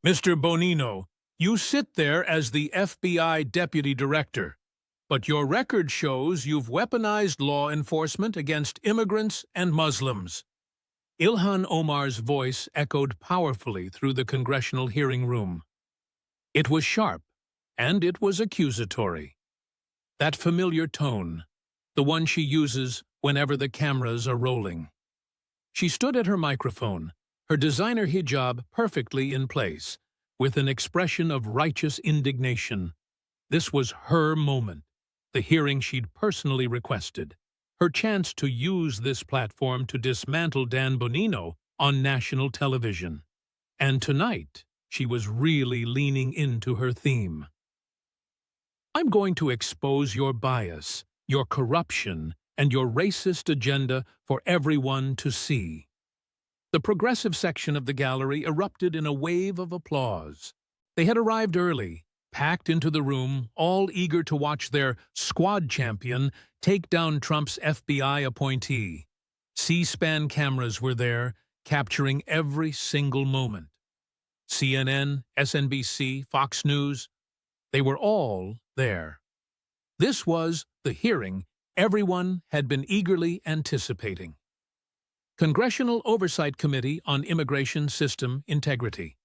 Mr. Bonino, you sit there as the FBI Deputy Director, but your record shows you've weaponized law enforcement against immigrants and Muslims. Ilhan Omar's voice echoed powerfully through the congressional hearing room. It was sharp, and it was accusatory. That familiar tone, the one she uses whenever the cameras are rolling. She stood at her microphone, her designer hijab perfectly in place, with an expression of righteous indignation. This was her moment, the hearing she'd personally requested, her chance to use this platform to dismantle Dan Bongino on national television. And tonight, she was really leaning into her theme. I'm going to expose your bias, your corruption, and your racist agenda for everyone to see. The progressive section of the gallery erupted in a wave of applause. They had arrived early, packed into the room, all eager to watch their squad champion take down Trump's FBI appointee. C-SPAN cameras were there, capturing every single moment. CNN, SNBC, Fox News, they were all there. This was the hearing everyone had been eagerly anticipating. Congressional Oversight Committee on Immigration System Integrity.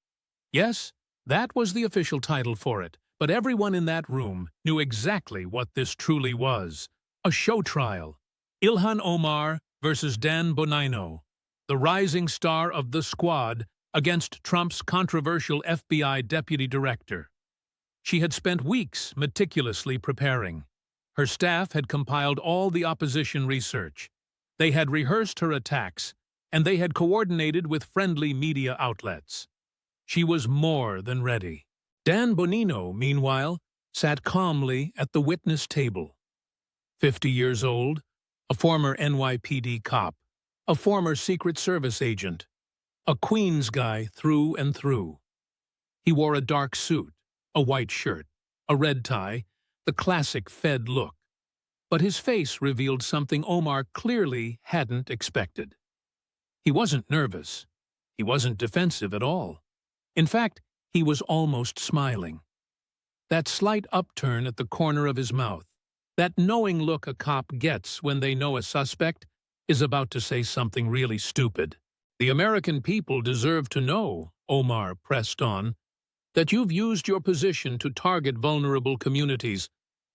Yes, that was the official title for it, but everyone in that room knew exactly what this truly was. A show trial. Ilhan Omar versus Dan Bongino, the rising star of the squad against Trump's controversial FBI deputy director. She had spent weeks meticulously preparing. Her staff had compiled all the opposition research. They had rehearsed her attacks, and they had coordinated with friendly media outlets. She was more than ready. Dan Bongino, meanwhile, sat calmly at the witness table. 50 years old, a former NYPD cop, a former Secret Service agent, a Queens guy through and through. He wore a dark suit, a white shirt, a red tie, the classic Fed look. But his face revealed something Omar clearly hadn't expected. He wasn't nervous. He wasn't defensive at all. In fact, he was almost smiling. That slight upturn at the corner of his mouth, that knowing look a cop gets when they know a suspect is about to say something really stupid. The American people deserve to know, Omar pressed on, that you've used your position to target vulnerable communities,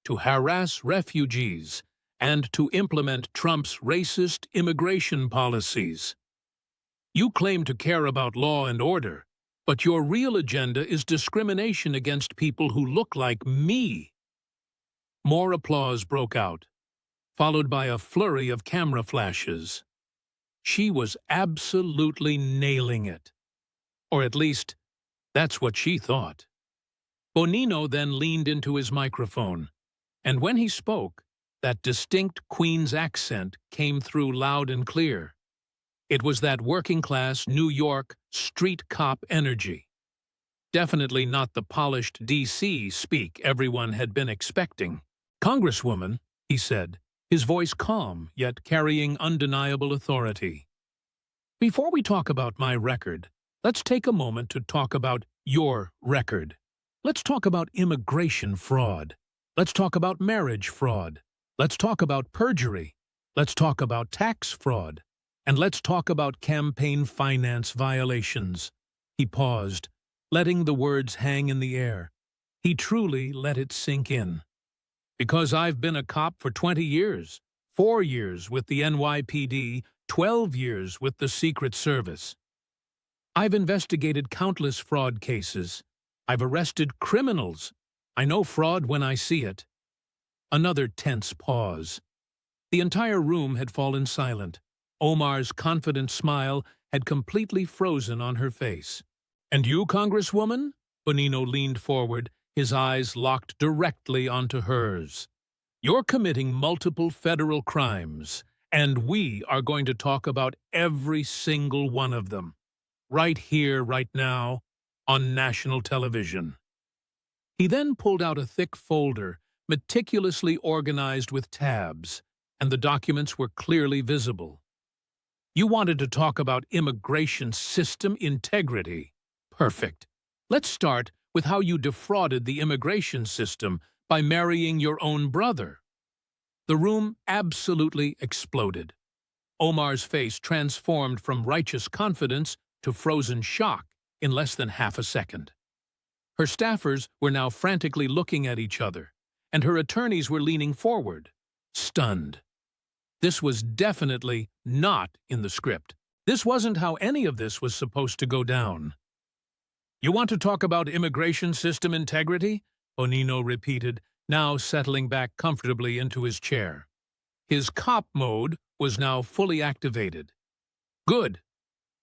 to harass refugees, and to implement Trump's racist immigration policies. You claim to care about law and order, but your real agenda is discrimination against people who look like me. More applause broke out, followed by a flurry of camera flashes. She was absolutely nailing it. Or at least, that's what she thought. Bongino then leaned into his microphone, and when he spoke, that distinct Queen's accent came through loud and clear. It was that working-class New York street cop energy. Definitely not the polished D.C. speak everyone had been expecting. "Congresswoman," he said, his voice calm yet carrying undeniable authority. "Before we talk about my record, let's take a moment to talk about your record. Let's talk about immigration fraud. Let's talk about marriage fraud. Let's talk about perjury. Let's talk about tax fraud. And let's talk about campaign finance violations." He paused, letting the words hang in the air. He truly let it sink in. "Because I've been a cop for 20 years, 4 years with the NYPD, 12 years with the Secret Service. I've investigated countless fraud cases. I've arrested criminals. I know fraud when I see it." Another tense pause. The entire room had fallen silent. Omar's confident smile had completely frozen on her face. "And you, Congresswoman?" Bongino leaned forward, his eyes locked directly onto hers. "You're committing multiple federal crimes, and we are going to talk about every single one of them. Right here, right now, on national television." He then pulled out a thick folder, meticulously organized with tabs, and the documents were clearly visible. "You wanted to talk about immigration system integrity. Perfect. Let's start with how you defrauded the immigration system by marrying your own brother. The room absolutely exploded. Omar's face transformed from righteous confidence to frozen shock in less than half a second. Her staffers were now frantically looking at each other, and her attorneys were leaning forward, stunned. This was definitely not in the script. This wasn't how any of this was supposed to go down. "You want to talk about immigration system integrity?" Bongino repeated, now settling back comfortably into his chair. His cop mode was now fully activated. "Good.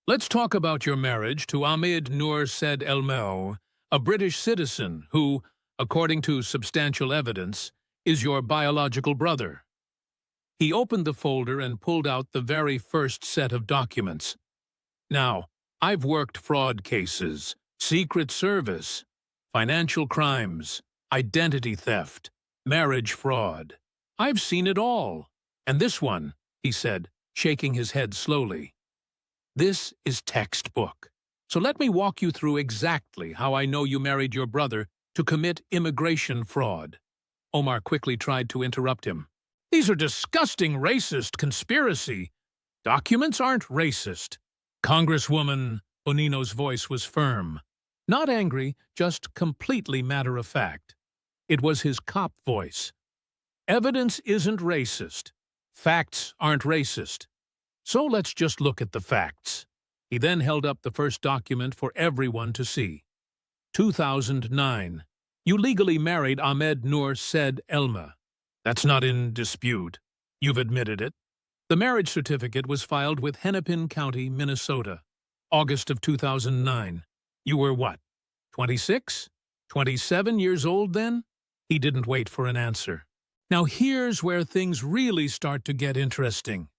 Let's talk about your marriage to Ahmed Noor Said Elmel, a British citizen who, according to substantial evidence, is your biological brother." He opened the folder and pulled out the very first set of documents. "Now, I've worked fraud cases, Secret Service, financial crimes, identity theft, marriage fraud. I've seen it all. And this one," he said, shaking his head slowly, "this is textbook. So let me walk you through exactly how I know you married your brother to commit immigration fraud." Omar quickly tried to interrupt him. "These are disgusting racist conspiracy. Documents aren't racist." "Congresswoman," Bonino's voice was firm. Not angry, just completely matter-of-fact. It was his cop voice. "Evidence isn't racist. Facts aren't racist. So let's just look at the facts." He then held up the first document for everyone to see. 2009. You legally married Ahmed Noor Said Elma. That's not in dispute. You've admitted it. The marriage certificate was filed with Hennepin County, Minnesota, August of 2009. You were what, 26? 27 years old then? He didn't wait for an answer. Now here's where things really start to get interesting.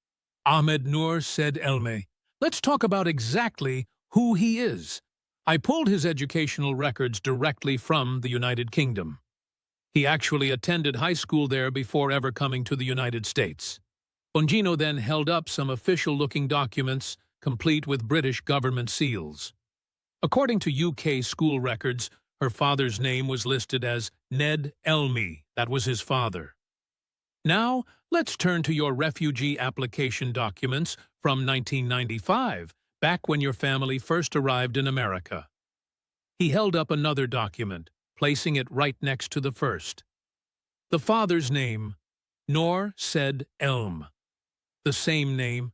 Ahmed Noor Said Elme. Let's talk about exactly who he is. I pulled his educational records directly from the United Kingdom. He actually attended high school there before ever coming to the United States. Bongino then held up some official-looking documents, complete with British government seals. According to UK school records, her father's name was listed as Ned Elmi. That was his father. Now, let's turn to your refugee application documents from 1995, back when your family first arrived in America. He held up another document, placing it right next to the first. The father's name, Noor Said Elm. The same name,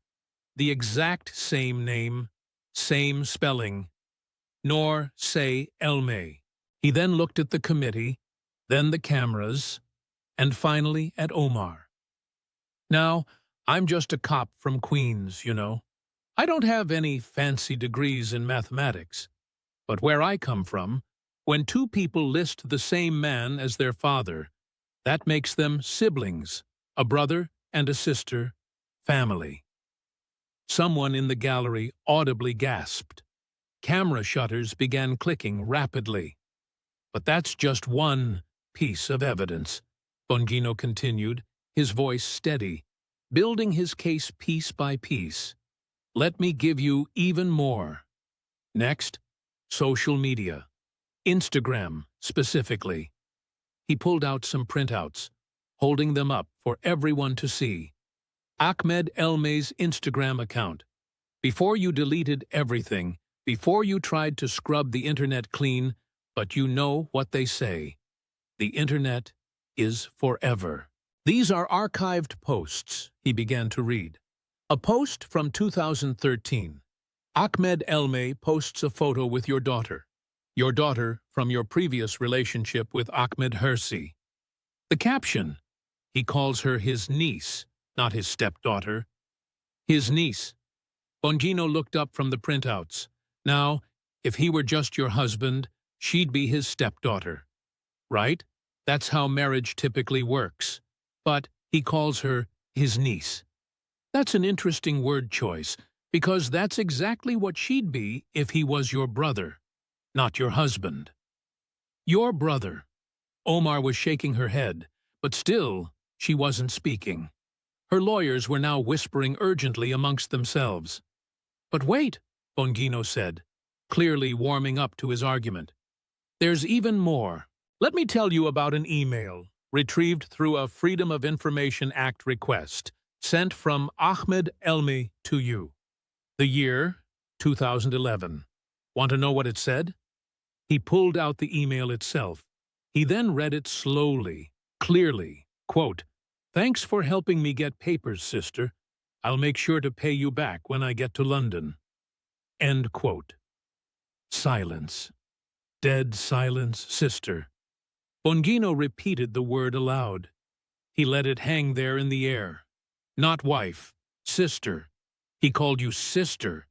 the exact same name, same spelling. Noor Say Elme. He then looked at the committee, then the cameras, and finally at Omar. Now, I'm just a cop from Queens, you know. I don't have any fancy degrees in mathematics. But where I come from, when two people list the same man as their father, that makes them siblings, a brother and a sister, family. Someone in the gallery audibly gasped. Camera shutters began clicking rapidly. But that's just one piece of evidence, Bongino continued, his voice steady, building his case piece by piece. Let me give you even more. Next, social media. Instagram, specifically. He pulled out some printouts, holding them up for everyone to see. Ahmed Elme's Instagram account. Before you deleted everything, before you tried to scrub the internet clean, but you know what they say. The internet is forever. These are archived posts, he began to read. A post from 2013. Ahmed Elme posts a photo with your daughter from your previous relationship with Ahmed Hersi. The caption, he calls her his niece, not his stepdaughter. His niece. Bongino looked up from the printouts. Now, if he were just your husband, she'd be his stepdaughter. Right? That's how marriage typically works. But he calls her his niece. That's an interesting word choice, because that's exactly what she'd be if he was your brother, not your husband. Your brother. Omar was shaking her head, but still, she wasn't speaking. Her lawyers were now whispering urgently amongst themselves. But wait, Bongino said, clearly warming up to his argument. There's even more. Let me tell you about an email retrieved through a Freedom of Information Act request sent from Ahmed Elmi to you. The year, 2011. Want to know what it said? He pulled out the email itself. He then read it slowly, clearly. Quote, "Thanks for helping me get papers, sister. I'll make sure to pay you back when I get to London." End quote. Silence. Dead silence, sister. Bongino repeated the word aloud. He let it hang there in the air. Not wife, sister. He called you sister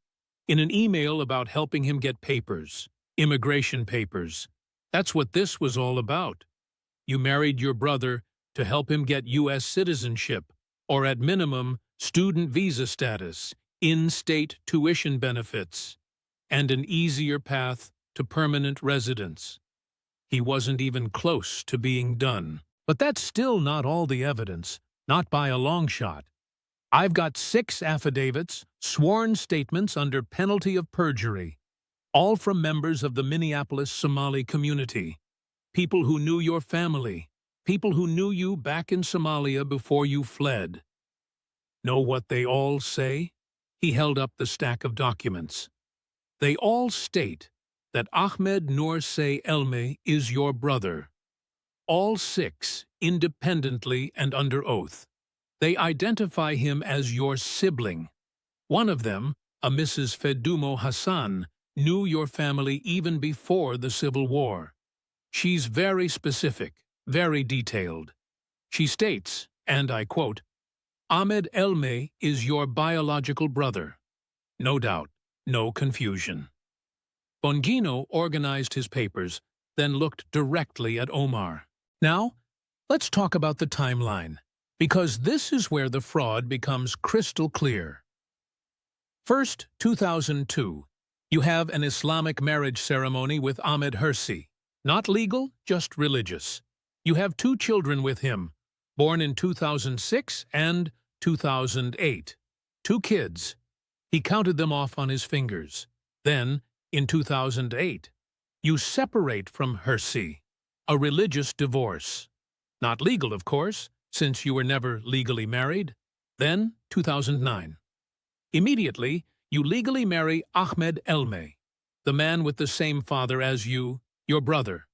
in an email about helping him get papers, immigration papers. That's what this was all about. You married your brother to help him get U.S. citizenship, or at minimum, student visa status, in-state tuition benefits, and an easier path to permanent residence. He wasn't even close to being done. But that's still not all the evidence, not by a long shot. I've got 6 affidavits, sworn statements under penalty of perjury, all from members of the Minneapolis Somali community, people who knew your family, people who knew you back in Somalia before you fled. Know what they all say? He held up the stack of documents. They all state that Ahmed Noor Say Elmi is your brother. All 6, independently and under oath. They identify him as your sibling. One of them, a Mrs. Fedumo Hassan, knew your family even before the Civil War. She's very specific, very detailed. She states, and I quote, "Ahmed Elmi is your biological brother." No doubt, no confusion. Bongino organized his papers, then looked directly at Omar. Now, let's talk about the timeline, because this is where the fraud becomes crystal clear. First, 2002. You have an Islamic marriage ceremony with Ahmed Hirsi. Not legal, just religious. You have 2 children with him, born in 2006 and 2008. 2 kids. He counted them off on his fingers. Then, in 2008, you separate from Hirsi, a religious divorce. Not legal, of course, since you were never legally married. Then, 2009. Immediately, you legally marry Ahmed Elmi, the man with the same father as you, your brother.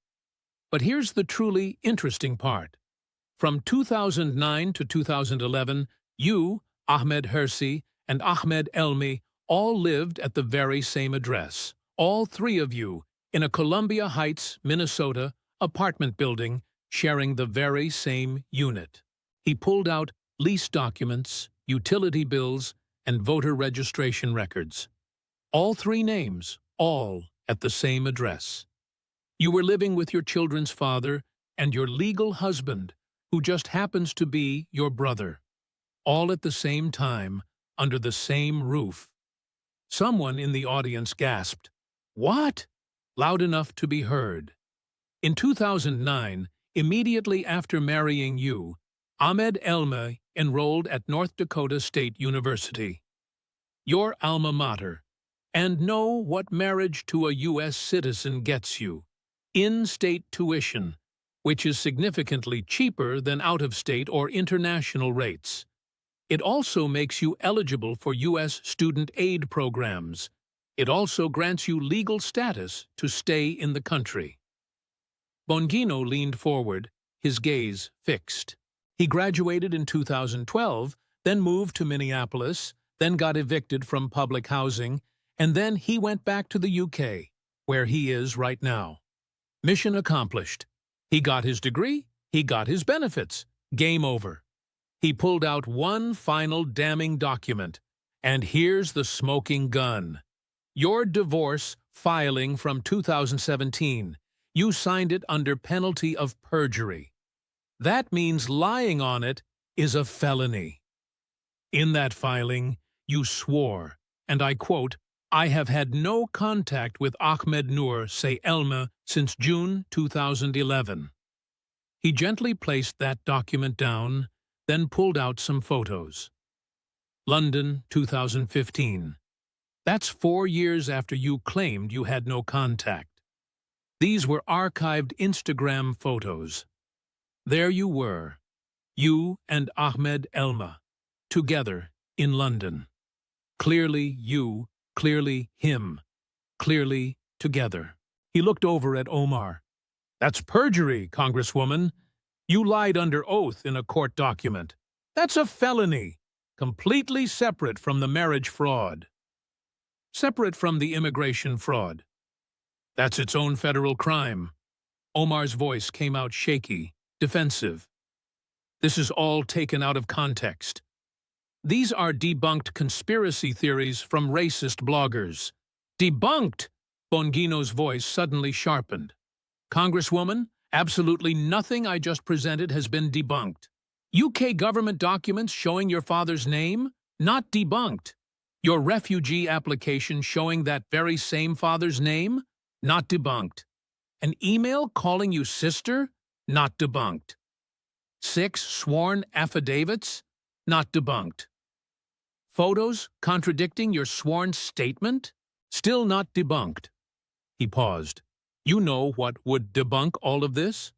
But here's the truly interesting part. From 2009 to 2011, you, Ahmed Hirsi, and Ahmed Elmi all lived at the very same address. All 3 of you, in a Columbia Heights, Minnesota, apartment building, sharing the very same unit. He pulled out lease documents, utility bills, and voter registration records. All 3 names, all at the same address. You were living with your children's father and your legal husband, who just happens to be your brother, all at the same time, under the same roof. Someone in the audience gasped, "What?" loud enough to be heard. In 2009, immediately after marrying you, Ahmed Elmi enrolled at North Dakota State University, your alma mater, and know what marriage to a U.S. citizen gets you: in-state tuition, which is significantly cheaper than out-of-state or international rates. It also makes you eligible for U.S. student aid programs. It also grants you legal status to stay in the country. Bongino leaned forward, his gaze fixed. He graduated in 2012, then moved to Minneapolis, then got evicted from public housing, and then he went back to the UK, where he is right now. Mission accomplished. He got his degree, he got his benefits. Game over. He pulled out one final damning document, and here's the smoking gun. Your divorce filing from 2017. You signed it under penalty of perjury. That means lying on it is a felony. In that filing, you swore, and I quote, "I have had no contact with Ahmed Noor Say Elmi since June 2011. He gently placed that document down, then pulled out some photos. London, 2015. That's 4 years after you claimed you had no contact. These were archived Instagram photos. There you were, you and Ahmed Elma, together in London. Clearly you, clearly him, clearly together. He looked over at Omar. That's perjury, Congresswoman. You lied under oath in a court document. That's a felony, completely separate from the marriage fraud. Separate from the immigration fraud. That's its own federal crime. Omar's voice came out shaky, defensive. This is all taken out of context. These are debunked conspiracy theories from racist bloggers. Debunked! Bongino's voice suddenly sharpened. Congresswoman, absolutely nothing I just presented has been debunked. UK government documents showing your father's name? Not debunked. Your refugee application showing that very same father's name? Not debunked. An email calling you sister? Not debunked. 6 sworn affidavits? Not debunked. Photos contradicting your sworn statement? Still not debunked. He paused. You know what would debunk all of this?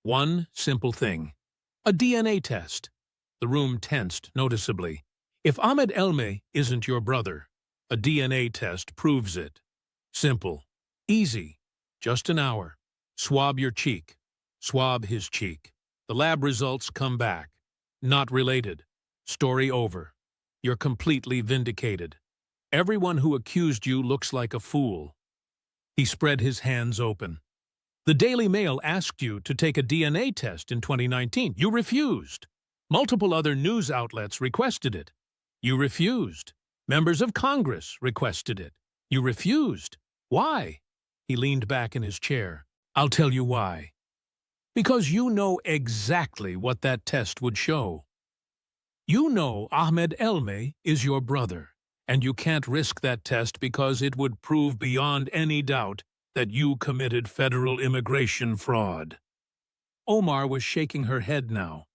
One simple thing. A DNA test. The room tensed noticeably. If Ahmed Elme isn't your brother, a DNA test proves it. Simple. Easy. Just an hour. Swab your cheek. Swab his cheek. The lab results come back. Not related. Story over. You're completely vindicated. Everyone who accused you looks like a fool. He spread his hands open. The Daily Mail asked you to take a DNA test in 2019. You refused. Multiple other news outlets requested it. You refused. Members of Congress requested it. You refused. Why? He leaned back in his chair. I'll tell you why. Because you know exactly what that test would show. You know Ahmed Elme is your brother, and you can't risk that test because it would prove beyond any doubt that you committed federal immigration fraud. Omar was shaking her head now,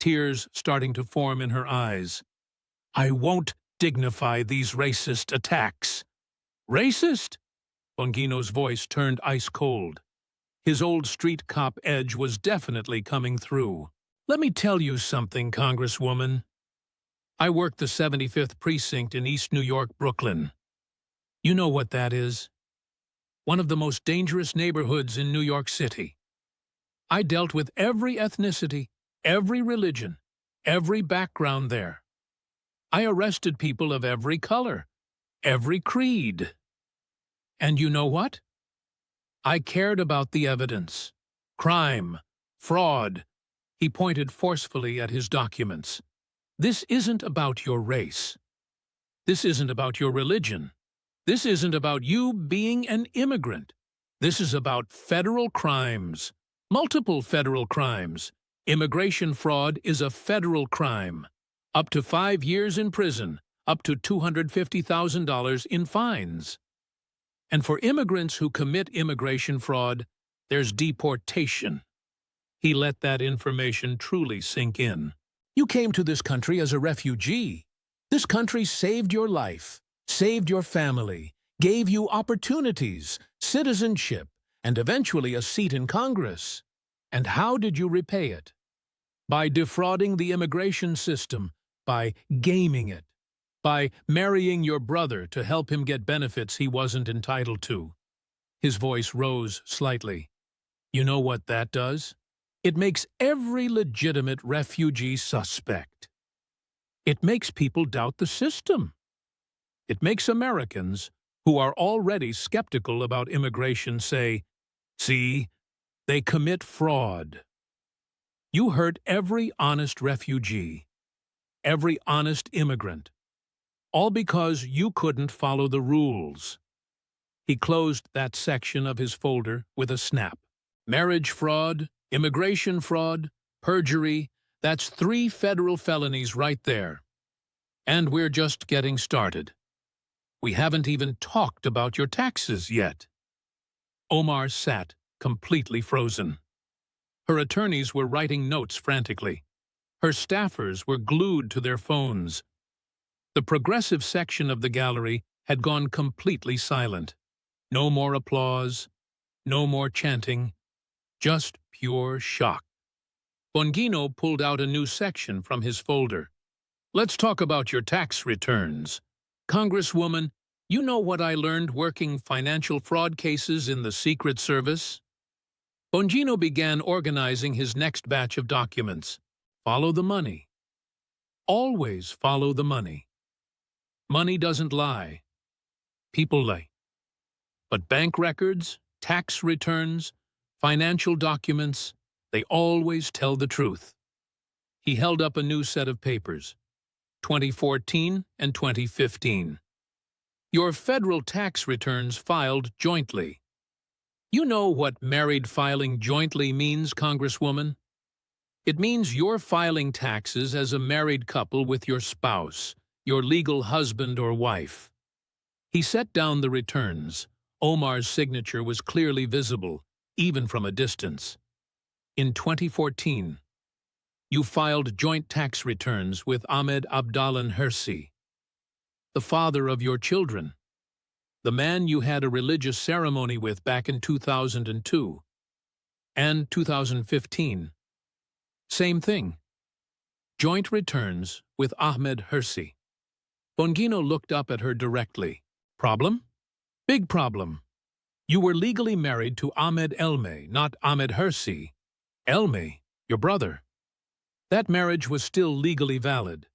tears starting to form in her eyes. I won't dignify these racist attacks. Racist? Bongino's voice turned ice cold. His old street cop edge was definitely coming through. Let me tell you something, Congresswoman. I work the 75th Precinct in East New York, Brooklyn. You know what that is? One of the most dangerous neighborhoods in New York City. I dealt with every ethnicity, every religion, every background there. I arrested people of every color, every creed. And you know what? I cared about the evidence. Crime, fraud. He pointed forcefully at his documents. This isn't about your race. This isn't about your religion. This isn't about you being an immigrant. This is about federal crimes, multiple federal crimes. Immigration fraud is a federal crime. Up to 5 years in prison, up to $250,000 in fines. And for immigrants who commit immigration fraud, there's deportation. He let that information truly sink in. You came to this country as a refugee. This country saved your life, saved your family, gave you opportunities, citizenship, and eventually a seat in Congress. And how did you repay it? By defrauding the immigration system, by gaming it, by marrying your brother to help him get benefits he wasn't entitled to. His voice rose slightly. You know what that does? It makes every legitimate refugee suspect. It makes people doubt the system. It makes Americans, who are already skeptical about immigration, say, see, they commit fraud. You hurt every honest refugee, every honest immigrant, all because you couldn't follow the rules. He closed that section of his folder with a snap. Marriage fraud, immigration fraud, perjury, that's 3 federal felonies right there. And we're just getting started. We haven't even talked about your taxes yet. Omar sat, completely frozen. Her attorneys were writing notes frantically. Her staffers were glued to their phones. The progressive section of the gallery had gone completely silent. No more applause, No more chanting, just pure shock. Bongino pulled out a new section from his folder. Let's talk about your tax returns. Congresswoman, you know what I learned working financial fraud cases in the Secret Service? Bongino began organizing his next batch of documents. Follow the money. Always follow the money. Money doesn't lie. People lie. But bank records, tax returns, financial documents, they always tell the truth. He held up a new set of papers, 2014 and 2015. Your federal tax returns filed jointly. You know what married filing jointly means, Congresswoman? It means you're filing taxes as a married couple with your spouse, your legal husband or wife. He set down the returns. Omar's signature was clearly visible, even from a distance. In 2014, you filed joint tax returns with Ahmed Abdallah Hirsi, the father of your children, the man you had a religious ceremony with back in 2002 and 2015. Same thing. Joint returns with Ahmed Hirsi. Bongino looked up at her directly. Problem? Big problem. You were legally married to Ahmed Elmeh, not Ahmed Hirsi. Elmeh, your brother. That marriage was still legally valid.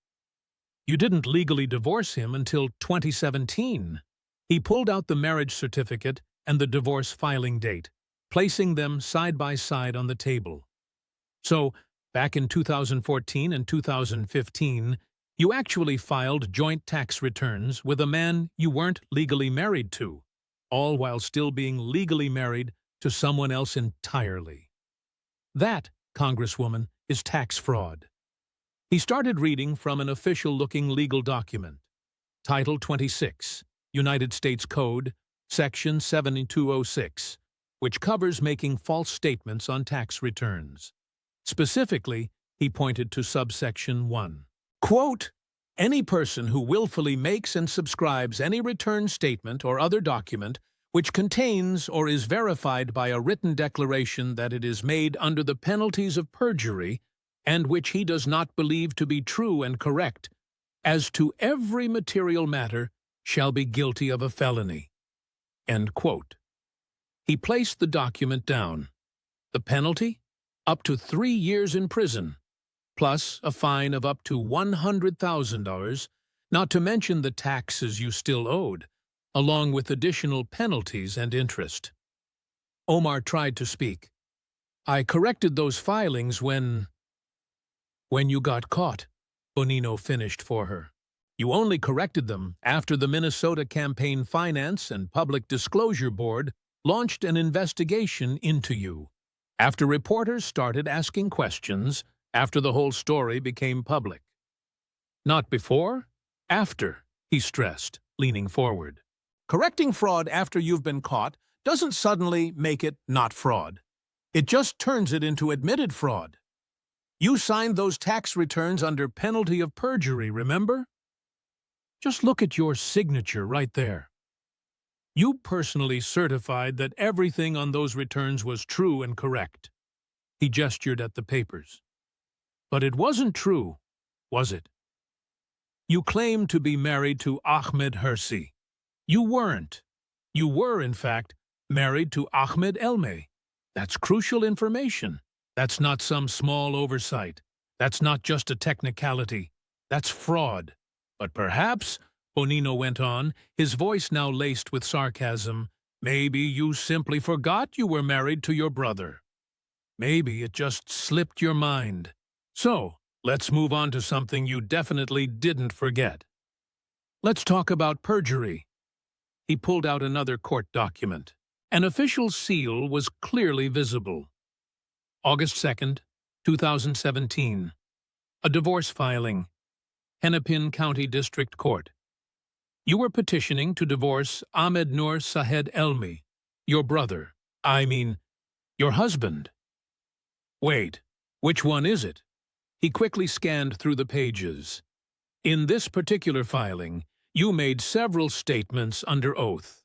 You didn't legally divorce him until 2017. He pulled out the marriage certificate and the divorce filing date, placing them side by side on the table. So, back in 2014 and 2015, you actually filed joint tax returns with a man you weren't legally married to, all while still being legally married to someone else entirely. That, Congresswoman, is tax fraud. He started reading from an official-looking legal document, Title 26, United States Code, Section 7206, which covers making false statements on tax returns. Specifically, he pointed to subsection 1. Quote, any person who willfully makes and subscribes any return statement or other document which contains or is verified by a written declaration that it is made under the penalties of perjury and which he does not believe to be true and correct, as to every material matter, shall be guilty of a felony. End quote. He placed the document down. The penalty? Up to 3 years in prison, plus a fine of up to $100,000, not to mention the taxes you still owed, along with additional penalties and interest. Omar tried to speak. I corrected those filings when you got caught, Bongino finished for her. You only corrected them after the Minnesota Campaign Finance and Public Disclosure Board launched an investigation into you, after reporters started asking questions, after the whole story became public. Not before, after, he stressed, leaning forward. Correcting fraud after you've been caught doesn't suddenly make it not fraud. It just turns it into admitted fraud. You signed those tax returns under penalty of perjury, remember? Just look at your signature right there. You personally certified that everything on those returns was true and correct. He gestured at the papers. But it wasn't true, was it? You claimed to be married to Ahmed Hirsi. You weren't. You were, in fact, married to Ahmed Elmeh. That's crucial information. That's not some small oversight. That's not just a technicality. That's fraud. But perhaps, Bongino went on, his voice now laced with sarcasm, maybe you simply forgot you were married to your brother. Maybe it just slipped your mind. So, let's move on to something you definitely didn't forget. Let's talk about perjury. He pulled out another court document. An official seal was clearly visible. August 2nd, 2017. A divorce filing. Hennepin County District Court. You were petitioning to divorce Ahmed Nur Sahed Elmeh, your brother. Your husband. Wait, which one is it? He quickly scanned through the pages. In this particular filing, you made several statements under oath.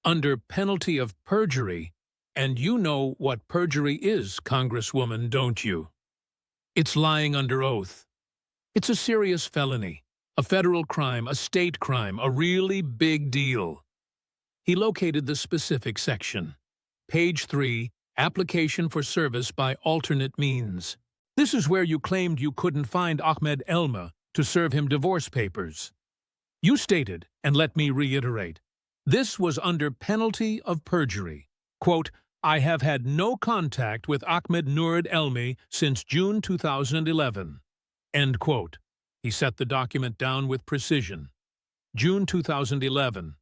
Under penalty of perjury, And you know what perjury is, Congresswoman, don't you? It's lying under oath. It's a serious felony, a federal crime, a state crime, a really big deal. He located the specific section. Page 3, Application for Service by Alternate Means. This is where you claimed you couldn't find Ahmed Elma to serve him divorce papers. You stated, and let me reiterate, this was under penalty of perjury. Quote, I have had no contact with Ahmed Nurid Elmi since June 2011. End quote. He set the document down with precision. June 2011.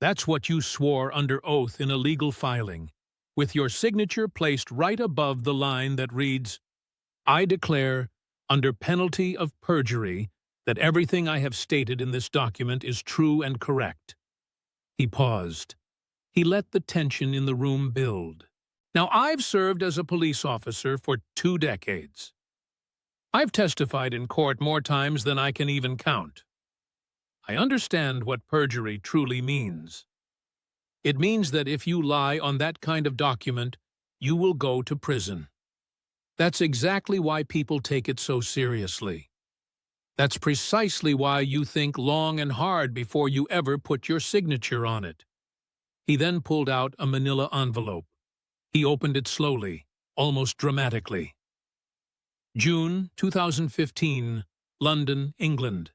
That's what you swore under oath in a legal filing, with your signature placed right above the line that reads, I declare, under penalty of perjury, that everything I have stated in this document is true and correct. He paused. He let the tension in the room build. Now, I've served as a police officer for 2 decades. I've testified in court more times than I can even count. I understand what perjury truly means. It means that if you lie on that kind of document, you will go to prison. That's exactly why people take it so seriously. That's precisely why you think long and hard before you ever put your signature on it. He then pulled out a manila envelope. He opened it slowly, almost dramatically. June 2015, London, England.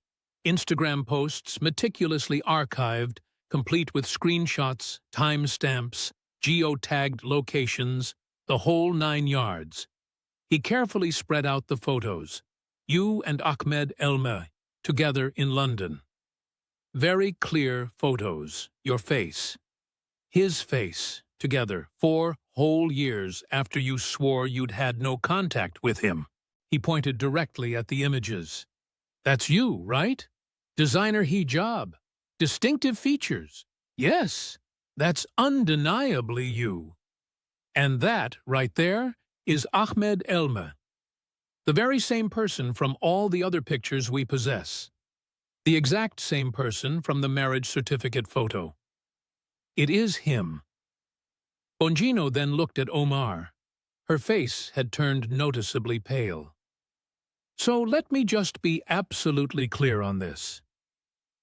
Instagram posts meticulously archived, complete with screenshots, timestamps, geo-tagged locations, the whole 9 yards. He carefully spread out the photos. You and Ahmed Elma, together in London. Very clear photos, your face. His face, together, 4 whole years after you swore you'd had no contact with him. He pointed directly at the images. That's you, right? Designer hijab. Distinctive features. Yes, that's undeniably you. And that, right there, is Ahmed Elma. The very same person from all the other pictures we possess. The exact same person from the marriage certificate photo. It is him. Bongino then looked at Omar. Her face had turned noticeably pale. So let me just be absolutely clear on this.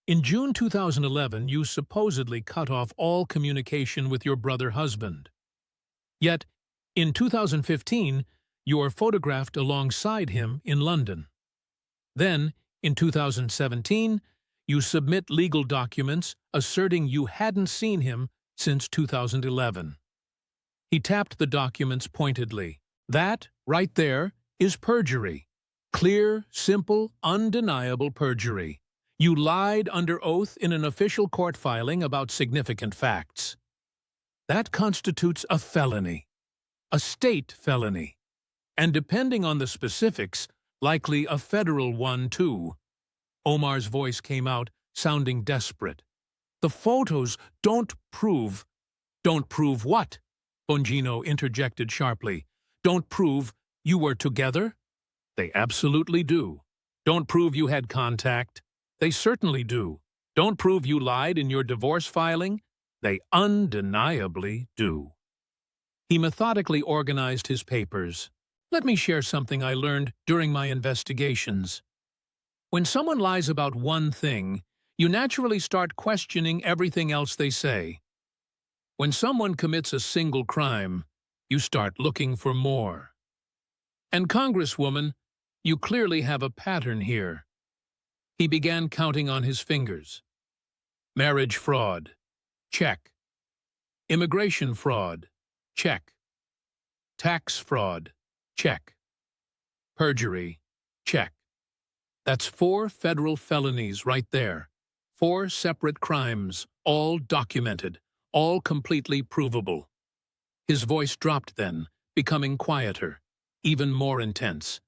In June 2011, you supposedly cut off all communication with your brother-husband. Yet, in 2015, you are photographed alongside him in London. Then, in 2017, you submit legal documents asserting you hadn't seen him since 2011. He tapped the documents pointedly. That, right there, is perjury. Clear, simple, undeniable perjury. You lied under oath in an official court filing about significant facts. That constitutes a felony, a state felony, and depending on the specifics, likely a federal one too. Omar's voice came out, sounding desperate. The photos don't prove... Don't prove what? Bongino interjected sharply. Don't prove you were together? They absolutely do. Don't prove you had contact? They certainly do. Don't prove you lied in your divorce filing? They undeniably do. He methodically organized his papers. Let me share something I learned during my investigations. When someone lies about one thing, you naturally start questioning everything else they say. When someone commits a single crime, you start looking for more. And Congresswoman, you clearly have a pattern here. He began counting on his fingers. Marriage fraud. Check. Immigration fraud. Check. Tax fraud. Check. Perjury. Check. That's 4 federal felonies right there. 4 separate crimes, all documented, all completely provable. His voice dropped then, becoming quieter, even more intense.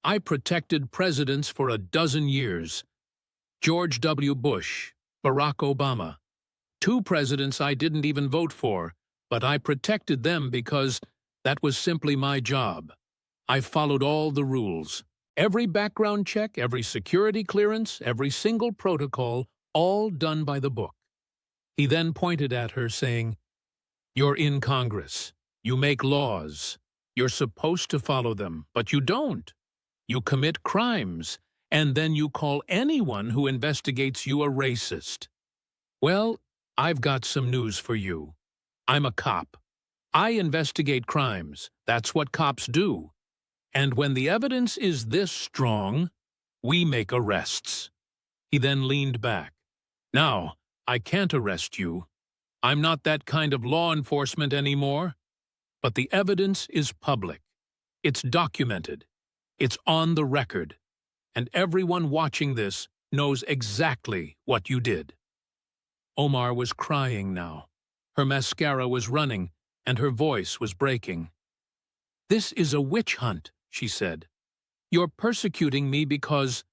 I protected presidents for a dozen years. George W. Bush, Barack Obama. 2 presidents I didn't even vote for, but I protected them because that was simply my job. I followed all the rules. Every background check, every security clearance, every single protocol, all done by the book. He then pointed at her, saying, You're in Congress. You make laws. You're supposed to follow them, but you don't. You commit crimes, and then you call anyone who investigates you a racist. Well, I've got some news for you. I'm a cop. I investigate crimes. That's what cops do. And when the evidence is this strong, we make arrests. He then leaned back. Now, I can't arrest you. I'm not that kind of law enforcement anymore. But the evidence is public. It's documented. It's on the record. And everyone watching this knows exactly what you did. Omar was crying now. Her mascara was running, and her voice was breaking. "This is a witch hunt," she said. "You're persecuting me because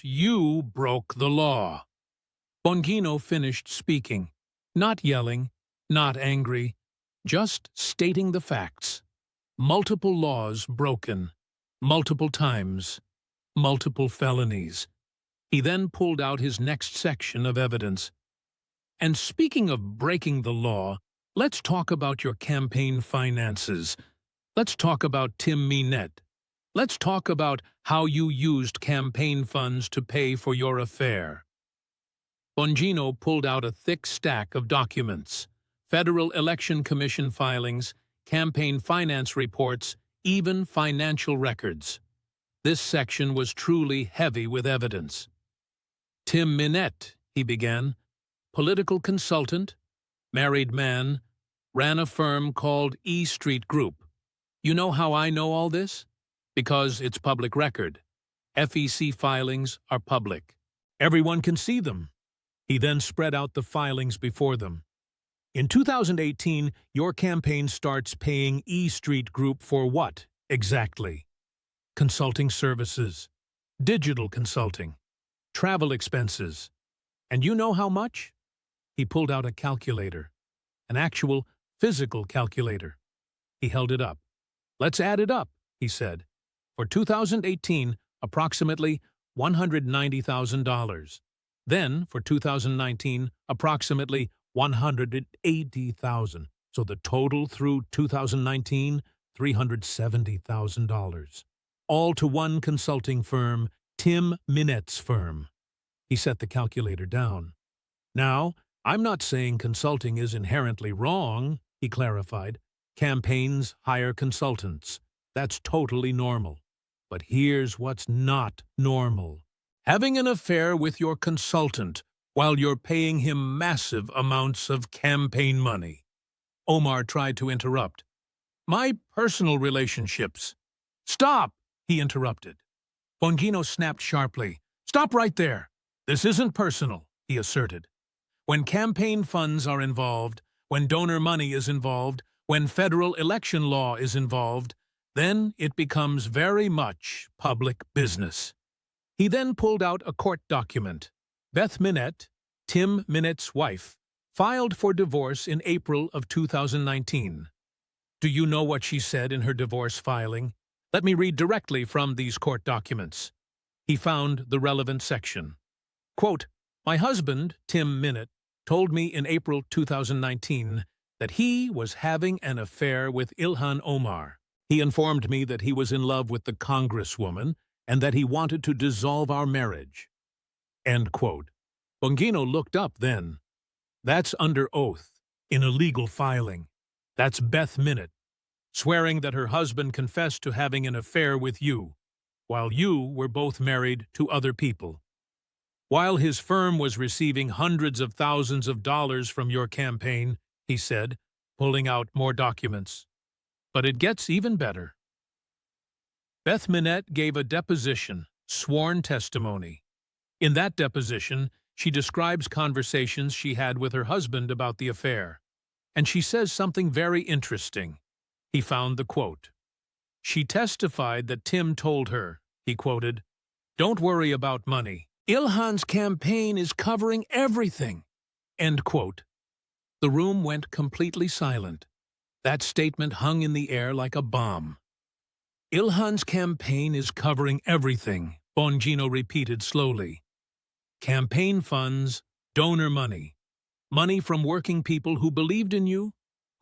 you broke the law." Bongino finished speaking, not yelling, not angry, just stating the facts. Multiple laws broken, multiple times, multiple felonies. He then pulled out his next section of evidence. "And speaking of breaking the law, let's talk about your campaign finances. Let's talk about Tim Minette. Let's talk about how you used campaign funds to pay for your affair." Bongino pulled out a thick stack of documents. Federal Election Commission filings, campaign finance reports, even financial records. This section was truly heavy with evidence. "Tim Minette," he began, "political consultant, married man, ran a firm called E Street Group. You know how I know all this? Because it's public record. FEC filings are public. Everyone can see them." He then spread out the filings before them. "In 2018, your campaign starts paying E Street Group for what, exactly? Consulting services, digital consulting, travel expenses. And you know how much?" He pulled out a calculator, an actual physical calculator. He held it up. "Let's add it up," he said. "For 2018, approximately $190,000. Then, for 2019, approximately $180,000. So the total through 2019, $370,000. All to one consulting firm, Tim Minette's firm." He set the calculator down. "Now, I'm not saying consulting is inherently wrong," he clarified. "Campaigns hire consultants. That's totally normal. But here's what's not normal. Having an affair with your consultant while you're paying him massive amounts of campaign money." Omar tried to interrupt. "My personal relationships." "Stop!" he interrupted. Bongino snapped sharply. "Stop right there. This isn't personal," he asserted. "When campaign funds are involved, when donor money is involved, when federal election law is involved, then it becomes very much public business." He then pulled out a court document. Beth Minette, Tim Minette's wife, filed for divorce in April of 2019. Do you know what she said in her divorce filing? Let me read directly from these court documents. He found the relevant section. Quote, "My husband, Tim Minette, told me in April 2019 that he was having an affair with Ilhan Omar. He informed me that he was in love with the congresswoman and that he wanted to dissolve our marriage." End quote. Bongino looked up then. That's under oath, in a legal filing. That's Beth Minette, swearing that her husband confessed to having an affair with you, while you were both married to other people. While his firm was receiving hundreds of thousands of dollars from your campaign, he said, pulling out more documents. But it gets even better. Beth Minette gave a deposition, sworn testimony. In that deposition, she describes conversations she had with her husband about the affair. And she says something very interesting. He found the quote. She testified that Tim told her, he quoted, "Don't worry about money. Ilhan's campaign is covering everything." End quote. The room went completely silent. That statement hung in the air like a bomb. "Ilhan's campaign is covering everything," Bongino repeated slowly. "Campaign funds, donor money, money from working people who believed in you,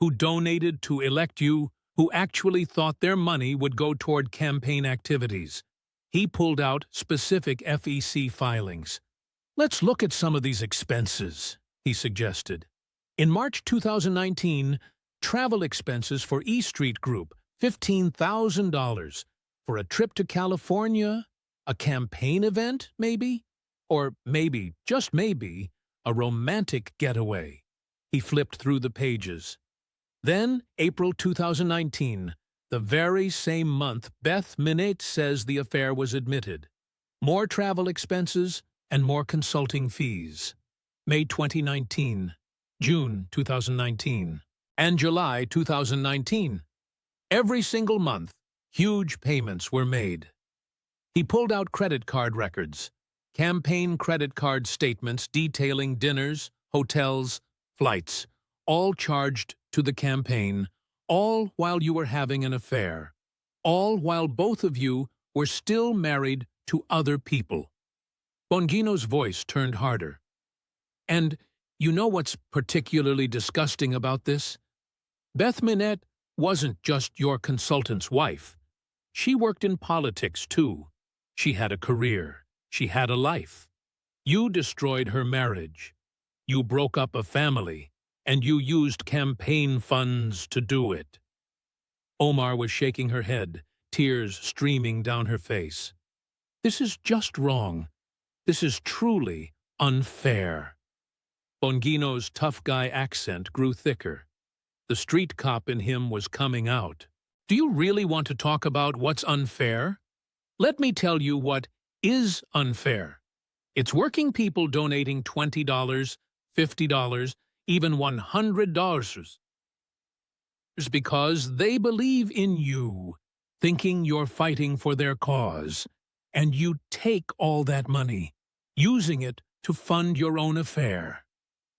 who donated to elect you, who actually thought their money would go toward campaign activities. He pulled out specific FEC filings. Let's look at some of these expenses, he suggested. In March 2019, travel expenses for E Street Group, $15,000 for a trip to California, a campaign event, maybe? Or maybe, just maybe, a romantic getaway. He flipped through the pages. Then, April 2019, the very same month, Beth Minette says the affair was admitted. More travel expenses and more consulting fees. May 2019, June 2019, and July 2019. Every single month, huge payments were made. He pulled out credit card records, campaign credit card statements detailing dinners, hotels, flights, all charged to the campaign, all while you were having an affair, all while both of you were still married to other people. Bongino's voice turned harder. And you know what's particularly disgusting about this? Beth Minette wasn't just your consultant's wife. She worked in politics, too. She had a career. She had a life. You destroyed her marriage. You broke up a family, and you used campaign funds to do it. Omar was shaking her head, tears streaming down her face. This is just wrong. This is truly unfair. Bongino's tough guy accent grew thicker. The street cop in him was coming out. Do you really want to talk about what's unfair? Let me tell you what is unfair. It's working people donating $20, $50, even $100 because they believe in you, thinking you're fighting for their cause, and you take all that money, using it to fund your own affair.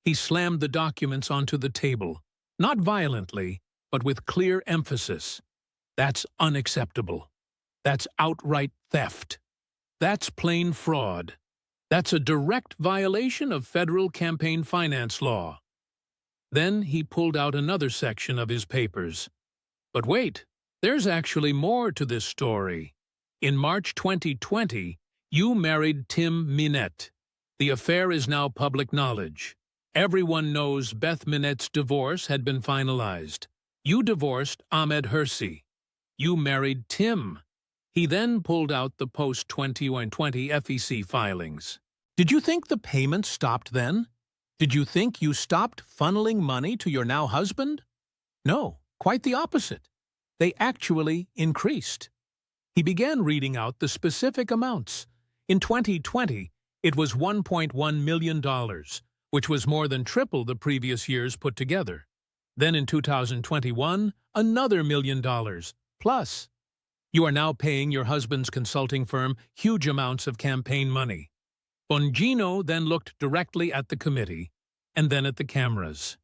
He slammed the documents onto the table, not violently, but with clear emphasis. That's unacceptable. That's outright theft. That's plain fraud. That's a direct violation of federal campaign finance law. Then he pulled out another section of his papers. But wait, there's actually more to this story. In March 2020, you married Tim Minette. The affair is now public knowledge. Everyone knows Beth Minette's divorce had been finalized. You divorced Ahmed Hirsi. You married Tim. He then pulled out the post-2020 FEC filings. Did you think the payments stopped then? Did you think you stopped funneling money to your now husband? No, quite the opposite. They actually increased. He began reading out the specific amounts. In 2020, it was $1.1 million, which was more than triple the previous years put together. Then in 2021, another $1 million, plus. You are now paying your husband's consulting firm huge amounts of campaign money. Bongino then looked directly at the committee and then at the cameras.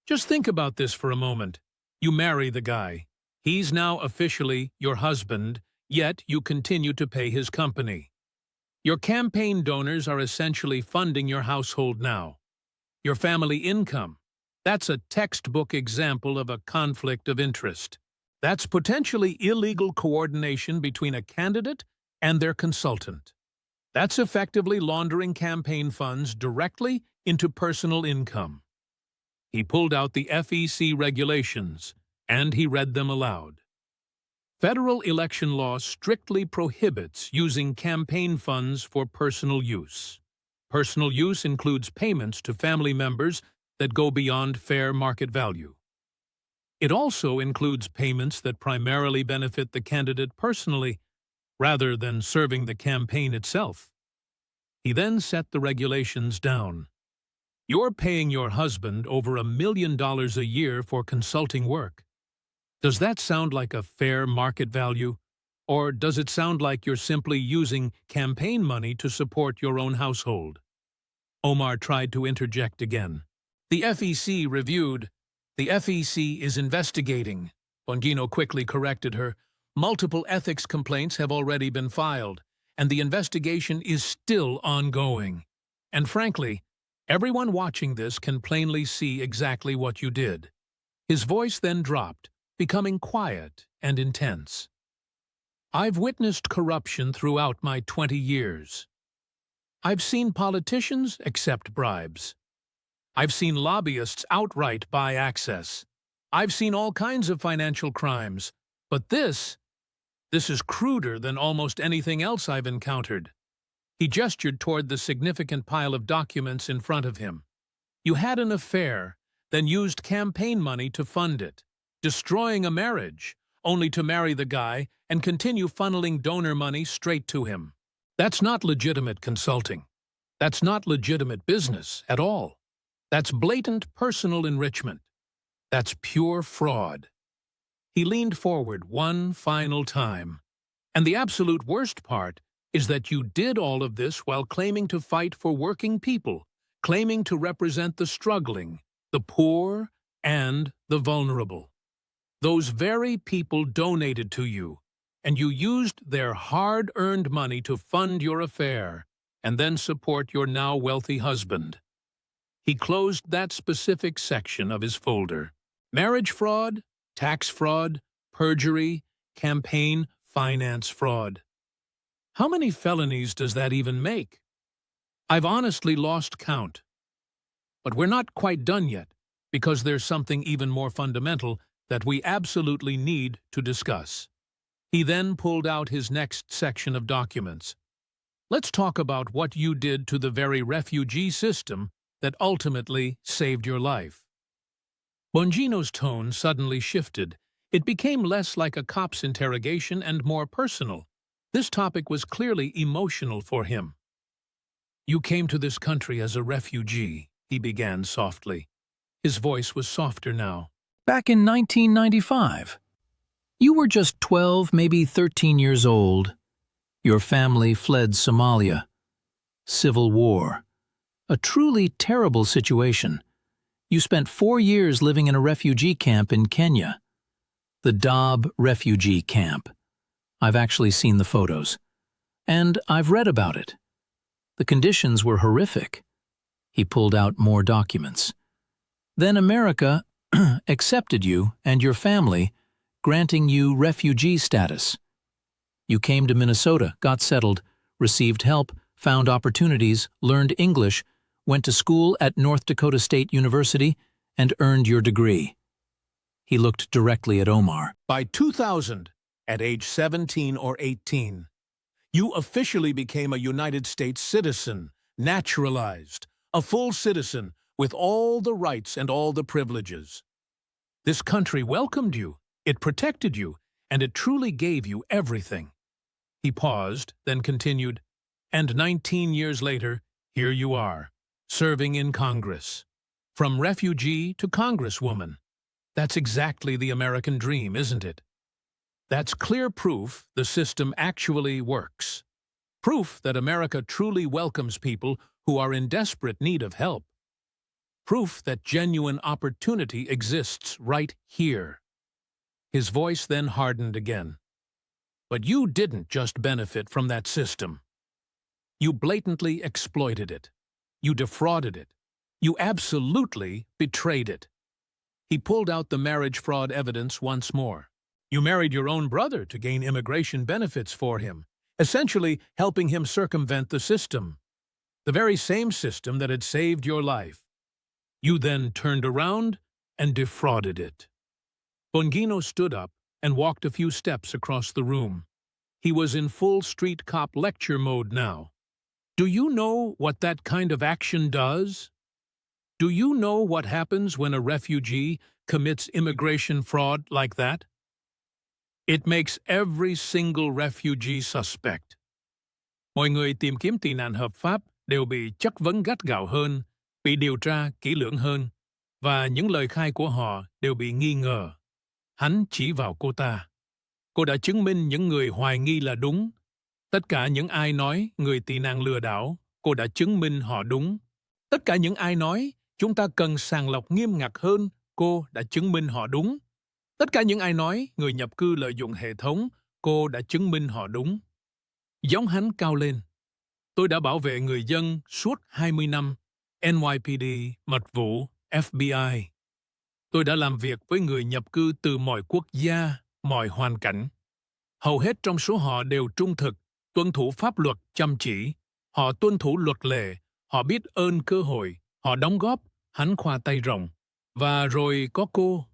Just think about this for a moment. You marry the guy. He's now officially your husband, yet you continue to pay his company. Your campaign donors are essentially funding your household now. Your family income. That's a textbook example of a conflict of interest. That's potentially illegal coordination between a candidate and their consultant. That's effectively laundering campaign funds directly into personal income. He pulled out the FEC regulations, and he read them aloud. Federal election law strictly prohibits using campaign funds for personal use. Personal use includes payments to family members that go beyond fair market value. It also includes payments that primarily benefit the candidate personally, rather than serving the campaign itself. He then set the regulations down. You're paying your husband over $1 million a year for consulting work. Does that sound like a fair market value? Or does it sound like you're simply using campaign money to support your own household? Omar tried to interject again. The FEC reviewed. The FEC is investigating. Bongino quickly corrected her. Multiple ethics complaints have already been filed, and the investigation is still ongoing. And frankly, everyone watching this can plainly see exactly what you did. His voice then dropped, becoming quiet and intense. I've witnessed corruption throughout my 20 years. I've seen politicians accept bribes. I've seen lobbyists outright buy access. I've seen all kinds of financial crimes. But this is cruder than almost anything else I've encountered. He gestured toward the significant pile of documents in front of him. You had an affair, then used campaign money to fund it, destroying a marriage, only to marry the guy and continue funneling donor money straight to him. That's not legitimate consulting. That's not legitimate business at all. That's blatant personal enrichment. That's pure fraud. He leaned forward one final time. And the absolute worst part is that you did all of this while claiming to fight for working people, claiming to represent the struggling, the poor, and the vulnerable. Those very people donated to you, and you used their hard-earned money to fund your affair and then support your now wealthy husband. He closed that specific section of his folder. Marriage fraud, tax fraud, perjury, campaign finance fraud. How many felonies does that even make? I've honestly lost count. But we're not quite done yet, because there's something even more fundamental that we absolutely need to discuss. He then pulled out his next section of documents. Let's talk about what you did to the very refugee system that ultimately saved your life. Bongino's tone suddenly shifted. It became less like a cop's interrogation and more personal. This topic was clearly emotional for him. You came to this country as a refugee, he began softly. His voice was softer now. Back in 1995. You were just 12, maybe 13 years old. Your family fled Somalia. Civil war. A truly terrible situation. You spent 4 years living in a refugee camp in Kenya. The Dadaab refugee camp. I've actually seen the photos. And I've read about it. The conditions were horrific. He pulled out more documents. Then America accepted you and your family, granting you refugee status. You came to Minnesota, got settled, received help, found opportunities, learned English, went to school at North Dakota State University, and earned your degree. He looked directly at Omar. By 2000, at age 17 or 18, you officially became a United States citizen, naturalized, a full citizen with all the rights and all the privileges. This country welcomed you, it protected you, and it truly gave you everything. He paused, then continued, and 19 years later, here you are, serving in Congress. From refugee to congresswoman. That's exactly the American dream, isn't it? That's clear proof the system actually works. Proof that America truly welcomes people who are in desperate need of help. Proof that genuine opportunity exists right here. His voice then hardened again. But you didn't just benefit from that system. You blatantly exploited it. You defrauded it. You absolutely betrayed it. He pulled out the marriage fraud evidence once more. You married your own brother to gain immigration benefits for him, essentially helping him circumvent the system. The very same system that had saved your life. You then turned around and defrauded it. Bongino stood up and walked a few steps across the room. He was in full street cop lecture mode now. Do you know what that kind of action does? Do you know what happens when a refugee commits immigration fraud like that? It makes every single refugee suspect. Mọi người tìm kiếm tị nạn hợp pháp đều bị chất vấn gắt gao hơn, bị điều tra kỹ lưỡng hơn, và những lời khai của họ đều bị nghi ngờ. Hắn chỉ vào cô ta. Cô đã chứng minh những người hoài nghi là đúng. Tất cả những ai nói người tị nạn lừa đảo, cô đã chứng minh họ đúng. Tất cả những ai nói chúng ta cần sàng lọc nghiêm ngặt hơn, cô đã chứng minh họ đúng. Tất cả những ai nói người nhập cư lợi dụng hệ thống, cô đã chứng minh họ đúng. Giọng hắn cao lên. Tôi đã bảo vệ người dân suốt 20 năm. NYPD, mật vụ, FBI. Tôi đã làm việc với người nhập cư từ mọi quốc gia, mọi hoàn cảnh. Hầu hết trong số họ đều trung thực, tuân thủ pháp luật chăm chỉ. Họ tuân thủ luật lệ, họ biết ơn cơ hội, họ đóng góp, hắn khoa tay rộng. Và rồi có cô.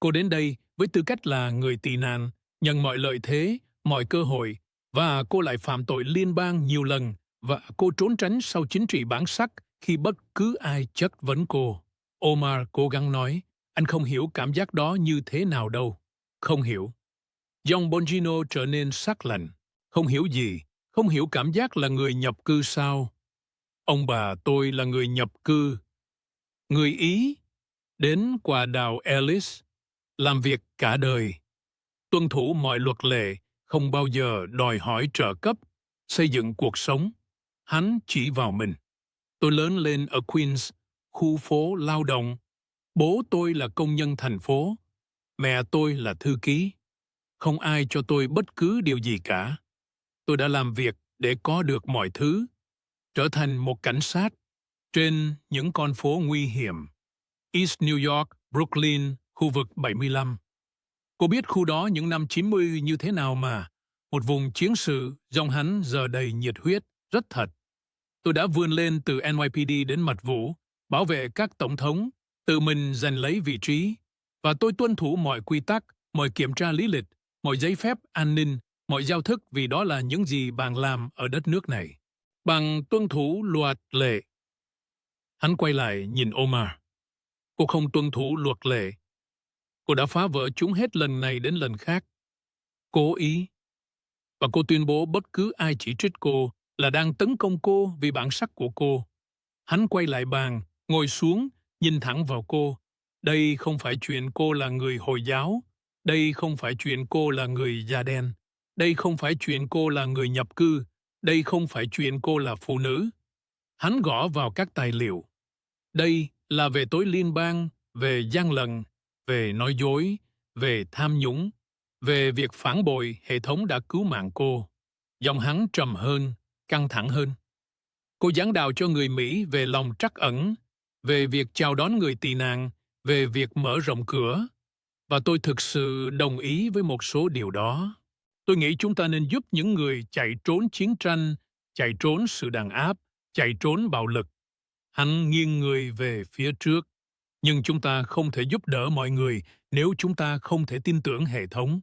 Cô đến đây với tư cách là người tị nạn, nhận mọi lợi thế, mọi cơ hội, và cô lại phạm tội liên bang nhiều lần, và cô trốn tránh sau chính trị bản sắc khi bất cứ ai chất vấn cô. Omar cố gắng nói, anh không hiểu cảm giác đó như thế nào đâu. Không hiểu. Giọng Bongino trở nên sắc lạnh. Không hiểu gì? Không hiểu cảm giác là người nhập cư sao? Ông bà tôi là người nhập cư. Người Ý, đến qua đảo Ellis, làm việc cả đời, tuân thủ mọi luật lệ, không bao giờ đòi hỏi trợ cấp, xây dựng cuộc sống. Hắn chỉ vào mình. Tôi lớn lên ở Queens, khu phố lao động. Bố tôi là công nhân thành phố. Mẹ tôi là thư ký. Không ai cho tôi bất cứ điều gì cả. Tôi đã làm việc để có được mọi thứ, trở thành một cảnh sát trên những con phố nguy hiểm. East New York, Brooklyn, khu vực 75. Cô biết khu đó những năm 90 như thế nào mà. Một vùng chiến sự, dòng hắn giờ đầy nhiệt huyết, rất thật. Tôi đã vươn lên từ NYPD đến mật vụ, bảo vệ các tổng thống, tự mình giành lấy vị trí. Và tôi tuân thủ mọi quy tắc, mọi kiểm tra lý lịch, mọi giấy phép an ninh, mọi giao thức vì đó là những gì bạn làm ở đất nước này. Bằng tuân thủ luật lệ. Hắn quay lại nhìn Omar. Cô không tuân thủ luật lệ. Cô đã phá vỡ chúng hết lần này đến lần khác. Cố ý. Và cô tuyên bố bất cứ ai chỉ trích cô là đang tấn công cô vì bản sắc của cô. Hắn quay lại bàn, ngồi xuống, nhìn thẳng vào cô. Đây không phải chuyện cô là người Hồi giáo. Đây không phải chuyện cô là người da đen. Đây không phải chuyện cô là người nhập cư. Đây không phải chuyện cô là phụ nữ. Hắn gõ vào các tài liệu. Đây là về tối liên bang, về gian lận, về nói dối, về tham nhũng, về việc phản bội hệ thống đã cứu mạng cô. Giọng hắn trầm hơn, căng thẳng hơn. Cô giảng đạo cho người Mỹ về lòng trắc ẩn, về việc chào đón người tị nạn, về việc mở rộng cửa. Và tôi thực sự đồng ý với một số điều đó. Tôi nghĩ chúng ta nên giúp những người chạy trốn chiến tranh, chạy trốn sự đàn áp, chạy trốn bạo lực. Hắn nghiêng người về phía trước. Nhưng chúng ta không thể giúp đỡ mọi người nếu chúng ta không thể tin tưởng hệ thống.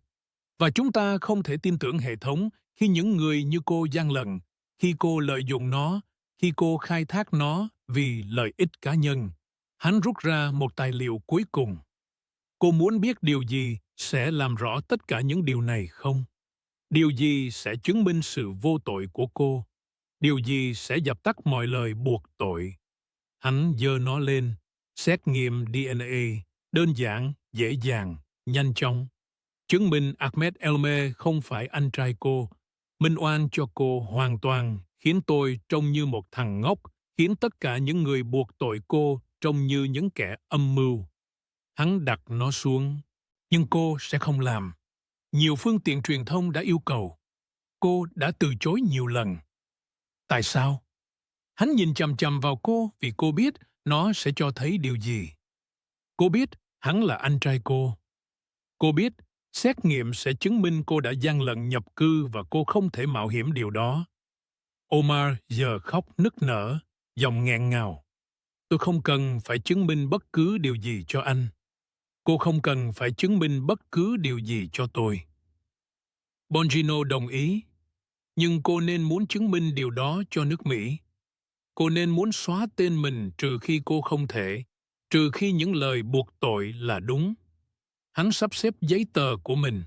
Và chúng ta không thể tin tưởng hệ thống khi những người như cô gian lận, khi cô lợi dụng nó, khi cô khai thác nó vì lợi ích cá nhân. Hắn rút ra một tài liệu cuối cùng. Cô muốn biết điều gì sẽ làm rõ tất cả những điều này không? Điều gì sẽ chứng minh sự vô tội của cô? Điều gì sẽ dập tắt mọi lời buộc tội? Hắn giơ nó lên, xét nghiệm DNA, đơn giản, dễ dàng, nhanh chóng. Chứng minh Ahmed Elme không phải anh trai cô, minh oan cho cô hoàn toàn, khiến tôi trông như một thằng ngốc, khiến tất cả những người buộc tội cô trông như những kẻ âm mưu. Hắn đặt nó xuống, nhưng cô sẽ không làm. Nhiều phương tiện truyền thông đã yêu cầu. Cô đã từ chối nhiều lần. Tại sao? Hắn nhìn chằm chằm vào cô vì cô biết nó sẽ cho thấy điều gì. Cô biết hắn là anh trai cô. Cô biết xét nghiệm sẽ chứng minh cô đã gian lận nhập cư và cô không thể mạo hiểm điều đó. Omar giờ khóc nức nở, giọng nghẹn ngào. Tôi không cần phải chứng minh bất cứ điều gì cho anh. Cô không cần phải chứng minh bất cứ điều gì cho tôi. Bongino đồng ý, nhưng cô nên muốn chứng minh điều đó cho nước Mỹ. Cô nên muốn xóa tên mình trừ khi cô không thể, trừ khi những lời buộc tội là đúng. Hắn sắp xếp giấy tờ của mình.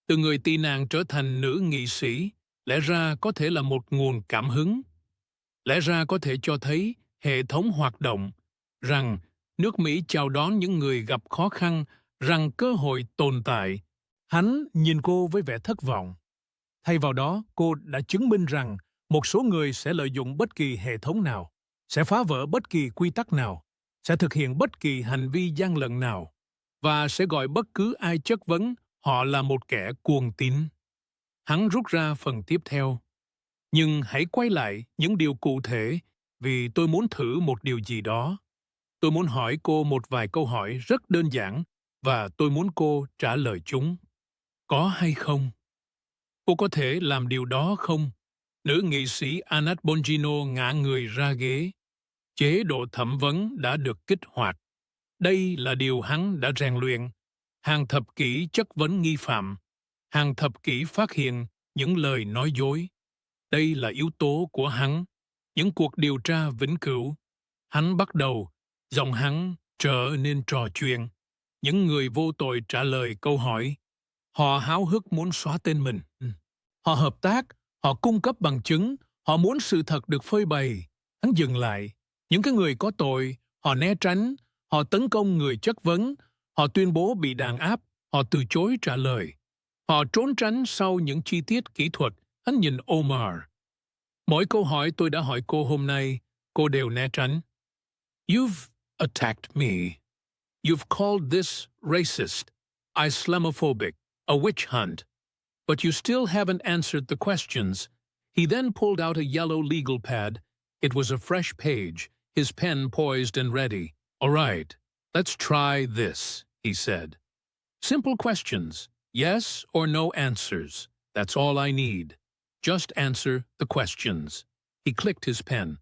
Từ người tị nạn trở thành nữ nghị sĩ, lẽ ra có thể là một nguồn cảm hứng. Lẽ ra có thể cho thấy hệ thống hoạt động, rằng nước Mỹ chào đón những người gặp khó khăn, rằng cơ hội tồn tại. Hắn nhìn cô với vẻ thất vọng. Thay vào đó, cô đã chứng minh rằng một số người sẽ lợi dụng bất kỳ hệ thống nào, sẽ phá vỡ bất kỳ quy tắc nào, sẽ thực hiện bất kỳ hành vi gian lận nào, và sẽ gọi bất cứ ai chất vấn họ là một kẻ cuồng tín. Hắn rút ra phần tiếp theo. Nhưng hãy quay lại những điều cụ thể vì tôi muốn thử một điều gì đó. Tôi muốn hỏi cô một vài câu hỏi rất đơn giản và tôi muốn cô trả lời chúng. Có hay không? Cô có thể làm điều đó không? Nữ nghị sĩ Annette Bongino ngã người ra ghế. Chế độ thẩm vấn đã được kích hoạt. Đây là điều hắn đã rèn luyện. Hàng thập kỷ chất vấn nghi phạm. Hàng thập kỷ phát hiện những lời nói dối. Đây là yếu tố của hắn. Những cuộc điều tra vĩnh cửu. Hắn bắt đầu, giọng hắn trở nên trò chuyện. Những người vô tội trả lời câu hỏi. Họ háo hức muốn xóa tên mình. Họ hợp tác, họ cung cấp bằng chứng, họ muốn sự thật được phơi bày. Hắn dừng lại. Những cái người có tội, họ né tránh, họ tấn công người chất vấn, họ tuyên bố bị đàn áp, họ từ chối trả lời. Họ trốn tránh sau những chi tiết kỹ thuật. Hắn nhìn Omar. Mỗi câu hỏi tôi đã hỏi cô hôm nay, cô đều né tránh. You've attacked me. You've called this racist, Islamophobic, a witch hunt. But you still haven't answered the questions. He then pulled out a yellow legal pad. It was a fresh page, his pen poised and ready. All right, let's try this, he said. Simple questions, yes or no answers. That's all I need. Just answer the questions. He clicked his pen.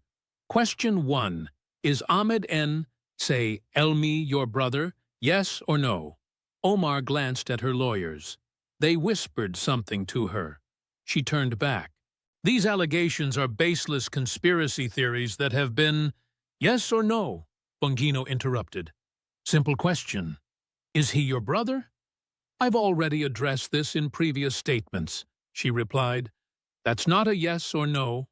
Question 1. Is Ahmed N., say, Elmi, your brother? Yes or no? Omar glanced at her lawyers. They whispered something to her. She turned back. These allegations are baseless conspiracy theories that have been... Yes or no? Bongino interrupted. Simple question. Is he your brother? I've already addressed this in previous statements, she replied. That's not a yes or no.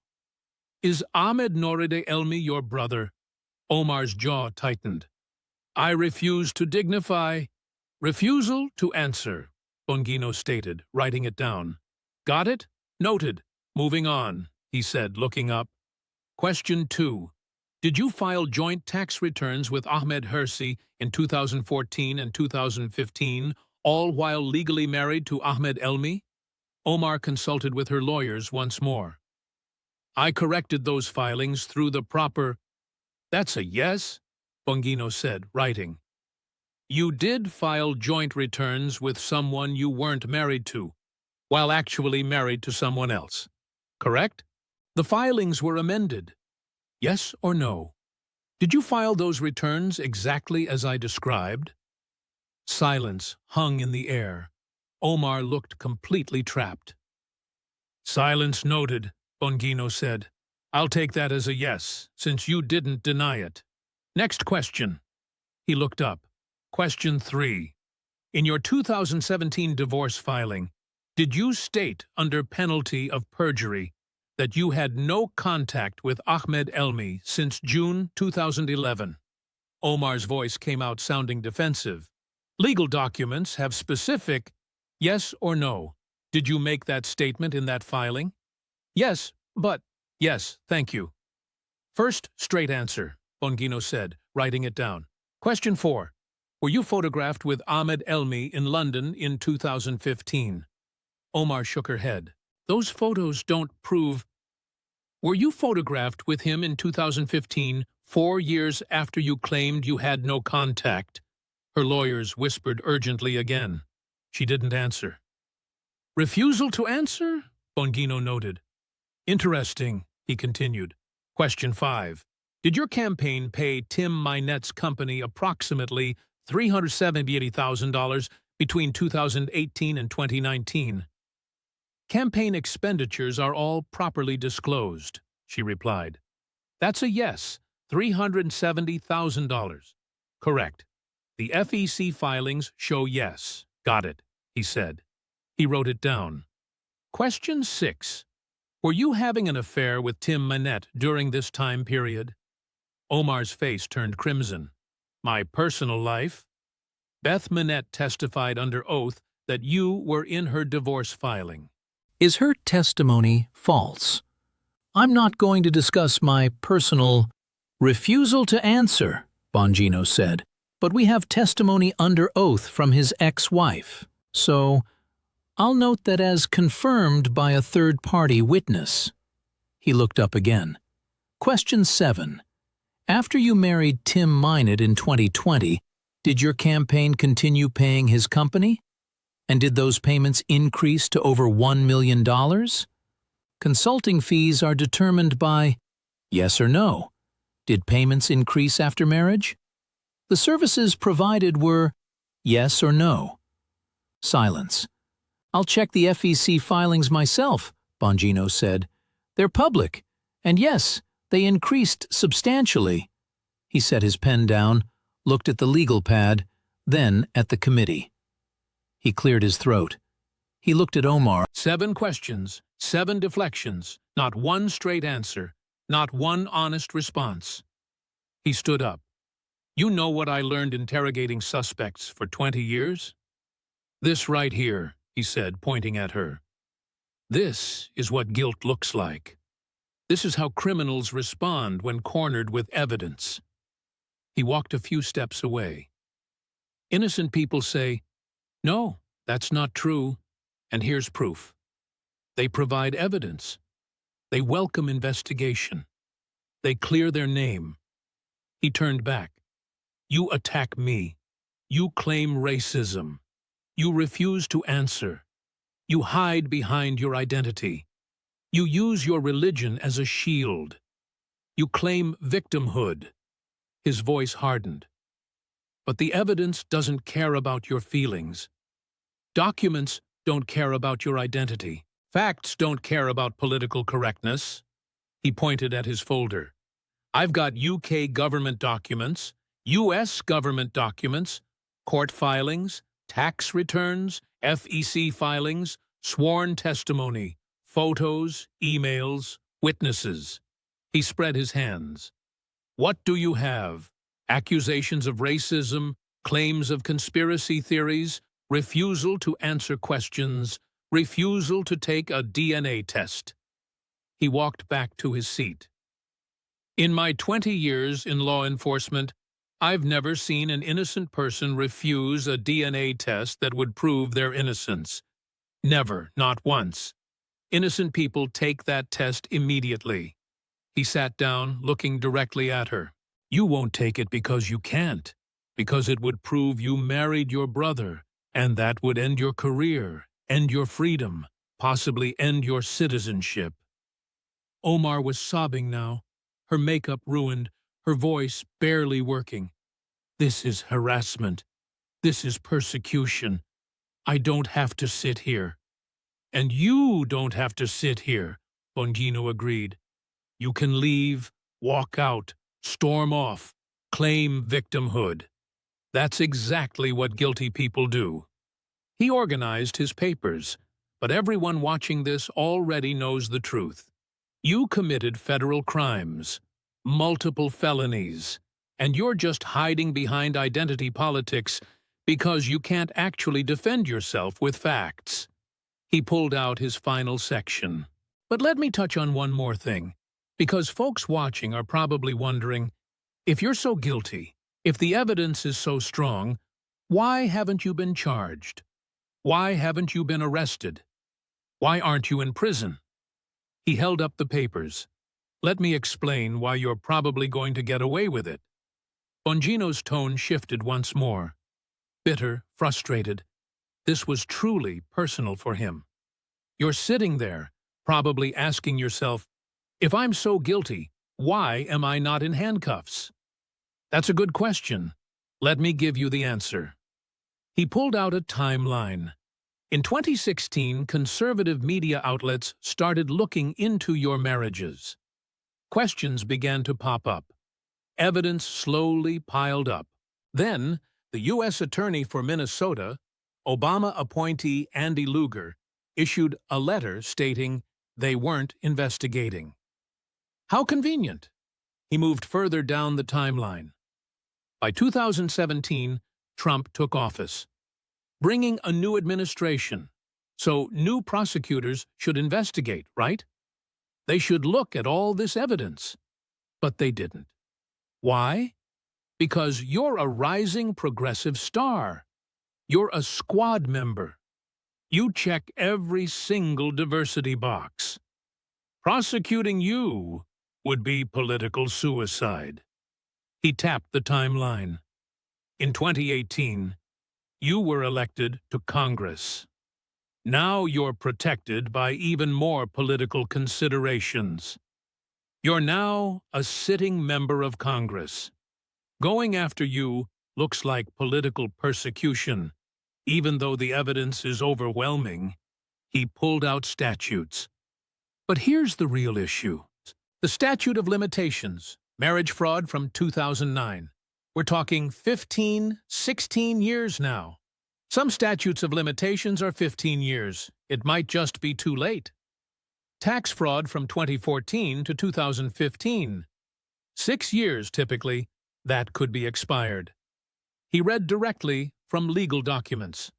Is Ahmed Noride Elmi your brother? Omar's jaw tightened. I refuse to dignify. Refusal to answer, Bongino stated, writing it down. Got it? Noted. Moving on, he said, looking up. Question 2. Did you file joint tax returns with Ahmed Hersi in 2014 and 2015, all while legally married to Ahmed Elmi? Omar consulted with her lawyers once more. I corrected those filings through the proper... That's a yes, Bongino said, writing. You did file joint returns with someone you weren't married to, while actually married to someone else. Correct? The filings were amended. Yes or no? Did you file those returns exactly as I described? Silence hung in the air. Omar looked completely trapped. Silence noted, Bongino said. I'll take that as a yes, since you didn't deny it. Next question. He looked up. Question 3. In your 2017 divorce filing, did you state under penalty of perjury that you had no contact with Ahmed Elmi since June 2011? Omar's voice came out sounding defensive. Legal documents have specific yes or no. Did you make that statement in that filing? Yes, but yes, thank you. First straight answer, Bongino said, writing it down. Question 4. Were you photographed with Ahmed Elmi in London in 2015? Omar shook her head. Those photos don't prove... Were you photographed with him in 2015, 4 years after you claimed you had no contact? Her lawyers whispered urgently again. She didn't answer. Refusal to answer? Bongino noted. Interesting, he continued. Question 5. Did your campaign pay Tim Mynette's company approximately $370,000 between 2018 and 2019? Campaign expenditures are all properly disclosed, she replied. That's a yes, $370,000. Correct. The FEC filings show yes. Got it, he said. He wrote it down. Question 6. Were you having an affair with Tim Mynette during this time period? Omar's face turned crimson. My personal life? Beth Mynette testified under oath that you were in her divorce filing. Is her testimony false? I'm not going to discuss my personal... Refusal to answer, Bongino said, but we have testimony under oath from his ex-wife. So, I'll note that as confirmed by a third-party witness. He looked up again. Question 7. After you married Tim Mynett in 2020, Did your campaign continue paying his company? And did those payments increase to over $1 million? Consulting fees are determined by yes or no. Did payments increase after marriage? The services provided were yes or no. Silence. I'll check the FEC filings myself, Bongino said. They're public, and yes, they increased substantially. He set his pen down, looked at the legal pad, then at the committee. He cleared his throat. He looked at Omar. 7 questions, 7 deflections, not one straight answer, not one honest response. He stood up. You know what I learned interrogating suspects for 20 years? This right here, he said, pointing at her. This is what guilt looks like. This is how criminals respond when cornered with evidence. He walked a few steps away. Innocent people say, no, that's not true, and here's proof. They provide evidence. They welcome investigation. They clear their name. He turned back. You attack me. You claim racism. You refuse to answer. You hide behind your identity. You use your religion as a shield. You claim victimhood. His voice hardened. But the evidence doesn't care about your feelings. Documents don't care about your identity. Facts don't care about political correctness. He pointed at his folder. I've got UK government documents, US government documents, court filings, tax returns, FEC filings, sworn testimony, photos, emails, witnesses. He spread his hands. What do you have? Accusations of racism, claims of conspiracy theories, refusal to answer questions, refusal to take a DNA test. He walked back to his seat. In my 20 years in law enforcement, I've never seen an innocent person refuse a DNA test that would prove their innocence. Never, not once. Innocent people take that test immediately. He sat down, looking directly at her. You won't take it because you can't, because it would prove you married your brother, and that would end your career, end your freedom, possibly end your citizenship. Omar was sobbing now, her makeup ruined, her voice barely working. This is harassment. This is persecution. I don't have to sit here. And you don't have to sit here, Bongino agreed. You can leave, walk out, storm off, claim victimhood. That's exactly what guilty people do. He organized his papers, but everyone watching this already knows the truth. You committed federal crimes, multiple felonies, and you're just hiding behind identity politics because you can't actually defend yourself with facts. He pulled out his final section. But let me touch on one more thing, because folks watching are probably wondering, if you're so guilty, if the evidence is so strong, why haven't you been charged? Why haven't you been arrested? Why aren't you in prison? He held up the papers. Let me explain why you're probably going to get away with it. Bongino's tone shifted once more. Bitter, frustrated. This was truly personal for him. You're sitting there, probably asking yourself, if I'm so guilty, why am I not in handcuffs? That's a good question. Let me give you the answer. He pulled out a timeline. In 2016, conservative media outlets started looking into your marriages. Questions began to pop up. Evidence slowly piled up. Then, the U.S. Attorney for Minnesota, Obama appointee Andy Lugar, issued a letter stating they weren't investigating. How convenient. He moved further down the timeline. By 2017, Trump took office, bringing a new administration. So new prosecutors should investigate, right? They should look at all this evidence. But they didn't. Why? Because you're a rising progressive star. You're a squad member. You check every single diversity box. Prosecuting you would be political suicide. He tapped the timeline. In 2018, you were elected to Congress. Now you're protected by even more political considerations. You're now a sitting member of Congress. Going after you looks like political persecution. Even though the evidence is overwhelming, he pulled out statutes. But here's the real issue. The statute of limitations, marriage fraud from 2009. We're talking 15, 16 years now. Some statutes of limitations are 15 years. It might just be too late. Tax fraud from 2014 to 2015. 6 years, typically, that could be expired. He read directly from legal documents.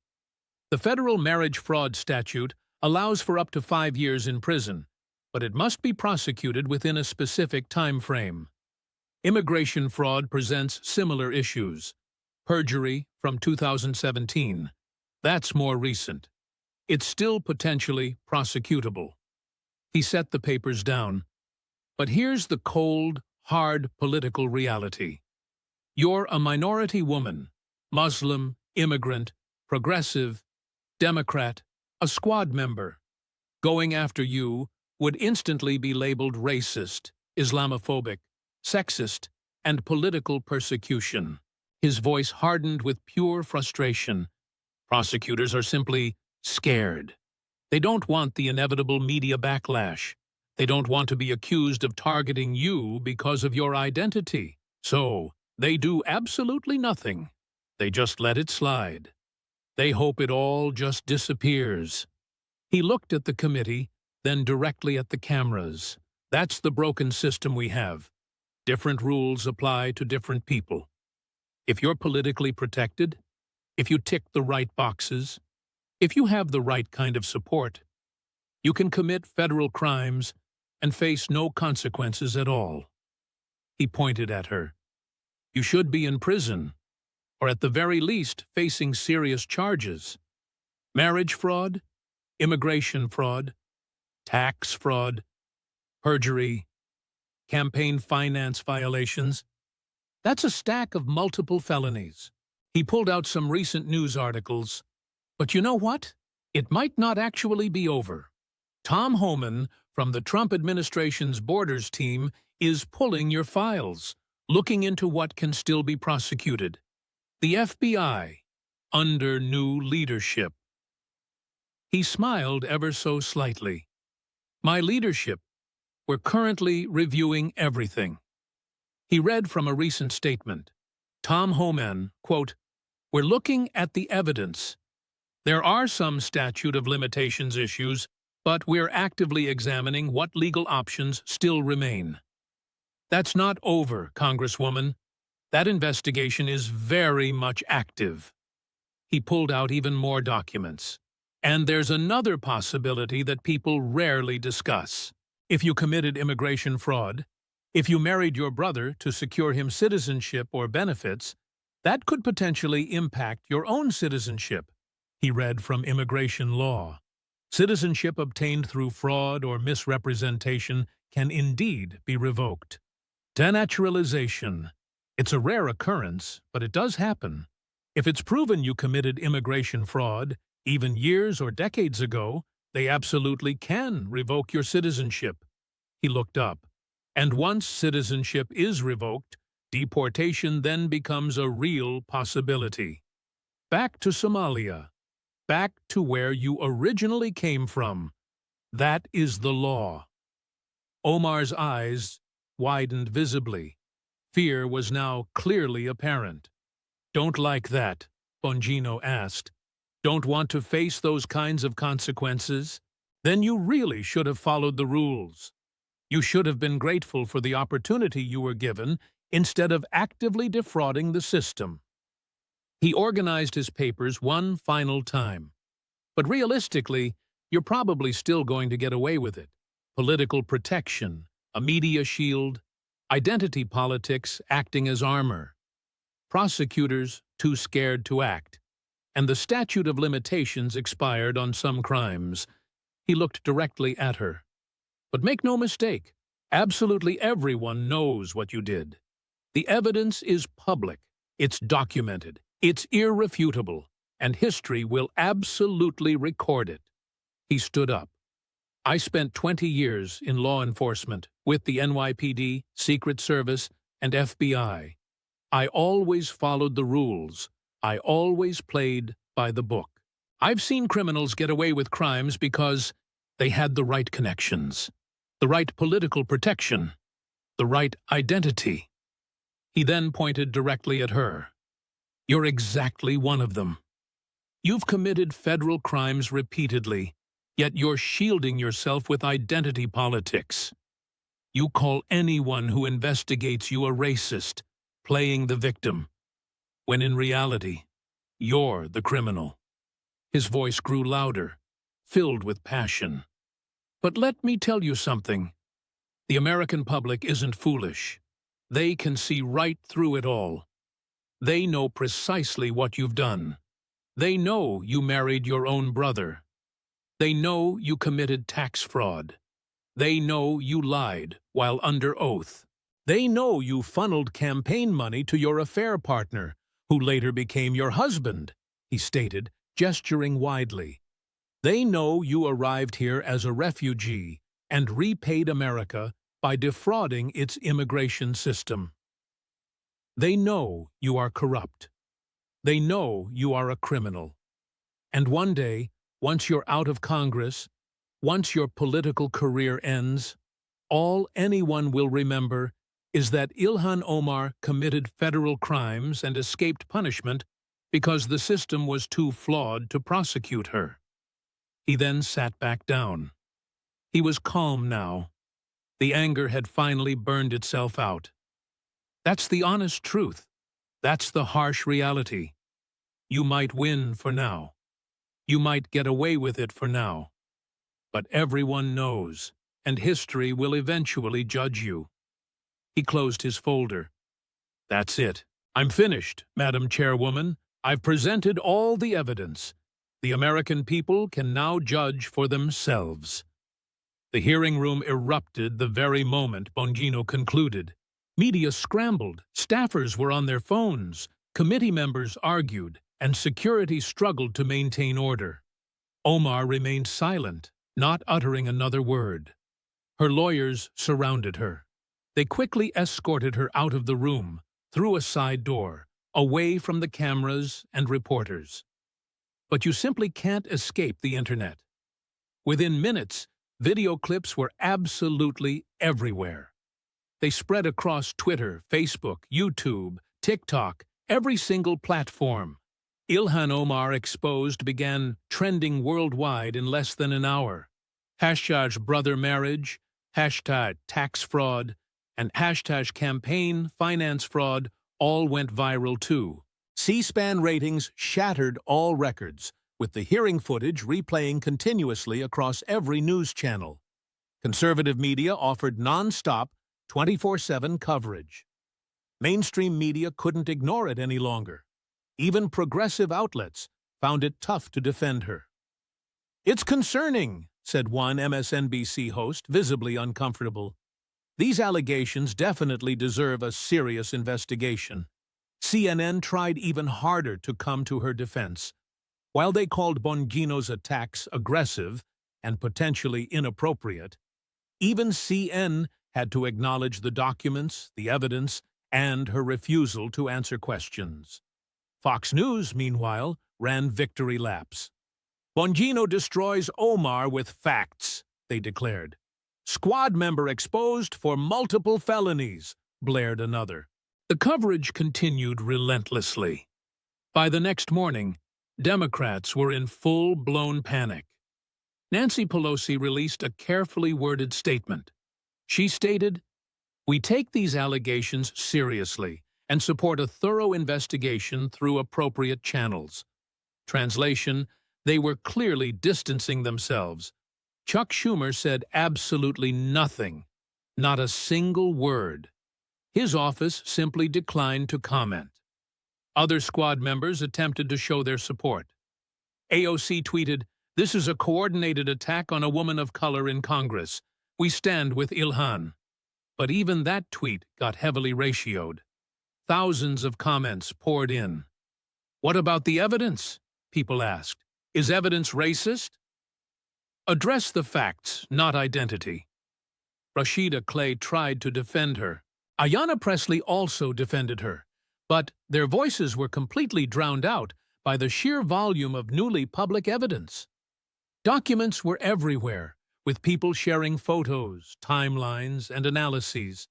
The federal marriage fraud statute allows for up to 5 years in prison, but it must be prosecuted within a specific time frame. Immigration fraud presents similar issues. Perjury from 2017. That's more recent. It's still potentially prosecutable. He set the papers down. But here's the cold, hard political reality. You're a minority woman, Muslim, immigrant, progressive, Democrat, a squad member. Going after you would instantly be labeled racist, Islamophobic, sexist, and political persecution. His voice hardened with pure frustration. Prosecutors are simply scared. They don't want the inevitable media backlash. They don't want to be accused of targeting you because of your identity. So, they do absolutely nothing. They just let it slide. They hope it all just disappears. He looked at the committee, then directly at the cameras. That's the broken system we have. Different rules apply to different people. If you're politically protected, if you tick the right boxes, if you have the right kind of support, you can commit federal crimes and face no consequences at all. He pointed at her. You should be in prison, or at the very least facing serious charges. Marriage fraud, immigration fraud, tax fraud, perjury, campaign finance violations. That's a stack of multiple felonies. He pulled out some recent news articles. But you know what? It might not actually be over. Tom Homan from the Trump administration's Borders team is pulling your files, looking into what can still be prosecuted. The FBI, under new leadership. He smiled ever so slightly. My leadership, we're currently reviewing everything. He read from a recent statement. Tom Homan, quote, we're looking at the evidence. There are some statute of limitations issues, but we're actively examining what legal options still remain. That's not over, Congresswoman. That investigation is very much active. He pulled out even more documents. And there's another possibility that people rarely discuss. If you committed immigration fraud, if you married your brother to secure him citizenship or benefits, that could potentially impact your own citizenship. He read from immigration law. Citizenship obtained through fraud or misrepresentation can indeed be revoked. Denaturalization. It's a rare occurrence, but it does happen. If it's proven you committed immigration fraud, even years or decades ago, they absolutely can revoke your citizenship. He looked up. And once citizenship is revoked, deportation then becomes a real possibility. Back to Somalia. Back to where you originally came from. That is the law. Omar's eyes widened visibly. Fear was now clearly apparent. Don't like that, Bongino asked. Don't want to face those kinds of consequences? Then you really should have followed the rules. You should have been grateful for the opportunity you were given instead of actively defrauding the system. He organized his papers one final time. But realistically, you're probably still going to get away with it. Political protection, a media shield, identity politics acting as armor. Prosecutors too scared to act. And the statute of limitations expired on some crimes. He looked directly at her. But make no mistake, absolutely everyone knows what you did. The evidence is public. It's documented, it's irrefutable, and history will absolutely record it. He stood up. I spent 20 years in law enforcement with the NYPD, Secret Service, and FBI. I always followed the rules. I always played by the book. I've seen criminals get away with crimes because they had the right connections, the right political protection, the right identity. He then pointed directly at her. You're exactly one of them. You've committed federal crimes repeatedly, yet you're shielding yourself with identity politics. You call anyone who investigates you a racist, playing the victim, when in reality, you're the criminal. His voice grew louder, filled with passion. But let me tell you something. The American public isn't foolish. They can see right through it all. They know precisely what you've done. They know you married your own brother. They know you committed tax fraud. They know you lied while under oath. They know you funneled campaign money to your affair partner, who later became your husband, he stated, gesturing widely. They know you arrived here as a refugee and repaid America by defrauding its immigration system. They know you are corrupt. They know you are a criminal. And one day, once you're out of Congress, once your political career ends, all anyone will remember is that Ilhan Omar committed federal crimes and escaped punishment because the system was too flawed to prosecute her. He then sat back down. He was calm now. The anger had finally burned itself out. That's the honest truth. That's the harsh reality. You might win for now. You might get away with it for now. But everyone knows, and history will eventually judge you. He closed his folder. That's it. I'm finished, Madam Chairwoman. I've presented all the evidence. The American people can now judge for themselves. The hearing room erupted the very moment Bongino concluded. Media scrambled, staffers were on their phones, committee members argued, and security struggled to maintain order. Omar remained silent, not uttering another word. Her lawyers surrounded her. They quickly escorted her out of the room, through a side door, away from the cameras and reporters. But you simply can't escape the internet. Within minutes, video clips were absolutely everywhere. They spread across Twitter, Facebook, YouTube, TikTok, every single platform. Ilhan Omar exposed began trending worldwide in less than an hour. Hashtag brother marriage, hashtag tax fraud, and hashtag campaign finance fraud all went viral too. C-SPAN ratings shattered all records, with the hearing footage replaying continuously across every news channel. Conservative media offered non-stop, 24/7 coverage. Mainstream media couldn't ignore it any longer. Even progressive outlets found it tough to defend her. "It's concerning," said one MSNBC host, visibly uncomfortable. "These allegations definitely deserve a serious investigation." CNN tried even harder to come to her defense. While they called Bongino's attacks aggressive and potentially inappropriate, even CN had to acknowledge the documents, the evidence, and her refusal to answer questions. Fox News, meanwhile, ran victory laps. "Bongino destroys Omar with facts," they declared. "Squad member exposed for multiple felonies," blared another. The coverage continued relentlessly. By the next morning, Democrats were in full-blown panic. Nancy Pelosi released a carefully worded statement. She stated, "We take these allegations seriously and support a thorough investigation through appropriate channels." Translation, they were clearly distancing themselves. Chuck Schumer said absolutely nothing, not a single word. His office simply declined to comment. Other squad members attempted to show their support. AOC tweeted, "This is a coordinated attack on a woman of color in Congress. We stand with Ilhan." But even that tweet got heavily ratioed. Thousands of comments poured in. What about the evidence? People asked. Is evidence racist? Address the facts, not identity. Rashida Clay tried to defend her. Ayanna Pressley also defended her, but their voices were completely drowned out by the sheer volume of newly public evidence. Documents were everywhere, with people sharing photos, timelines, and analyses.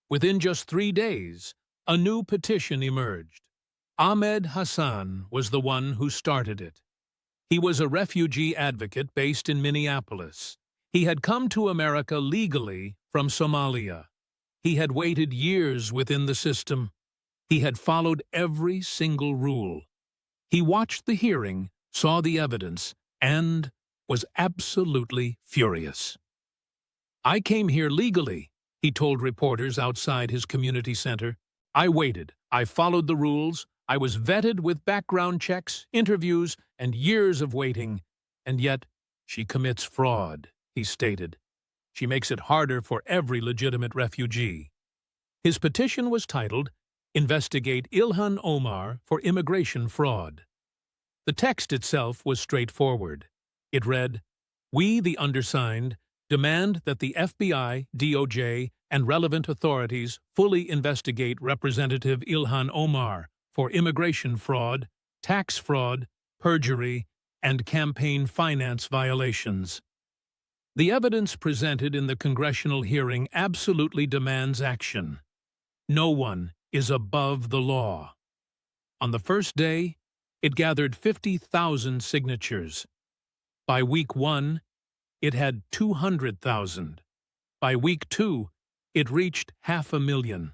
Within just 3 days, a new petition emerged. Ahmed Hassan was the one who started it. He was a refugee advocate based in Minneapolis. He had come to America legally from Somalia. He had waited years within the system. He had followed every single rule. He watched the hearing, saw the evidence, and was absolutely furious. I came here legally, he told reporters outside his community center. I waited. I followed the rules. I was vetted with background checks, interviews, and years of waiting. And yet, she commits fraud, he stated. She makes it harder for every legitimate refugee. His petition was titled, Investigate Ilhan Omar for Immigration Fraud. The text itself was straightforward. It read, We, the undersigned, demand that the FBI, DOJ, and relevant authorities fully investigate Representative Ilhan Omar for immigration fraud, tax fraud, perjury, and campaign finance violations. The evidence presented in the congressional hearing absolutely demands action. No one is above the law. On the first day, it gathered 50,000 signatures. By week 1, it had 200,000. By week 2, it reached 500,000.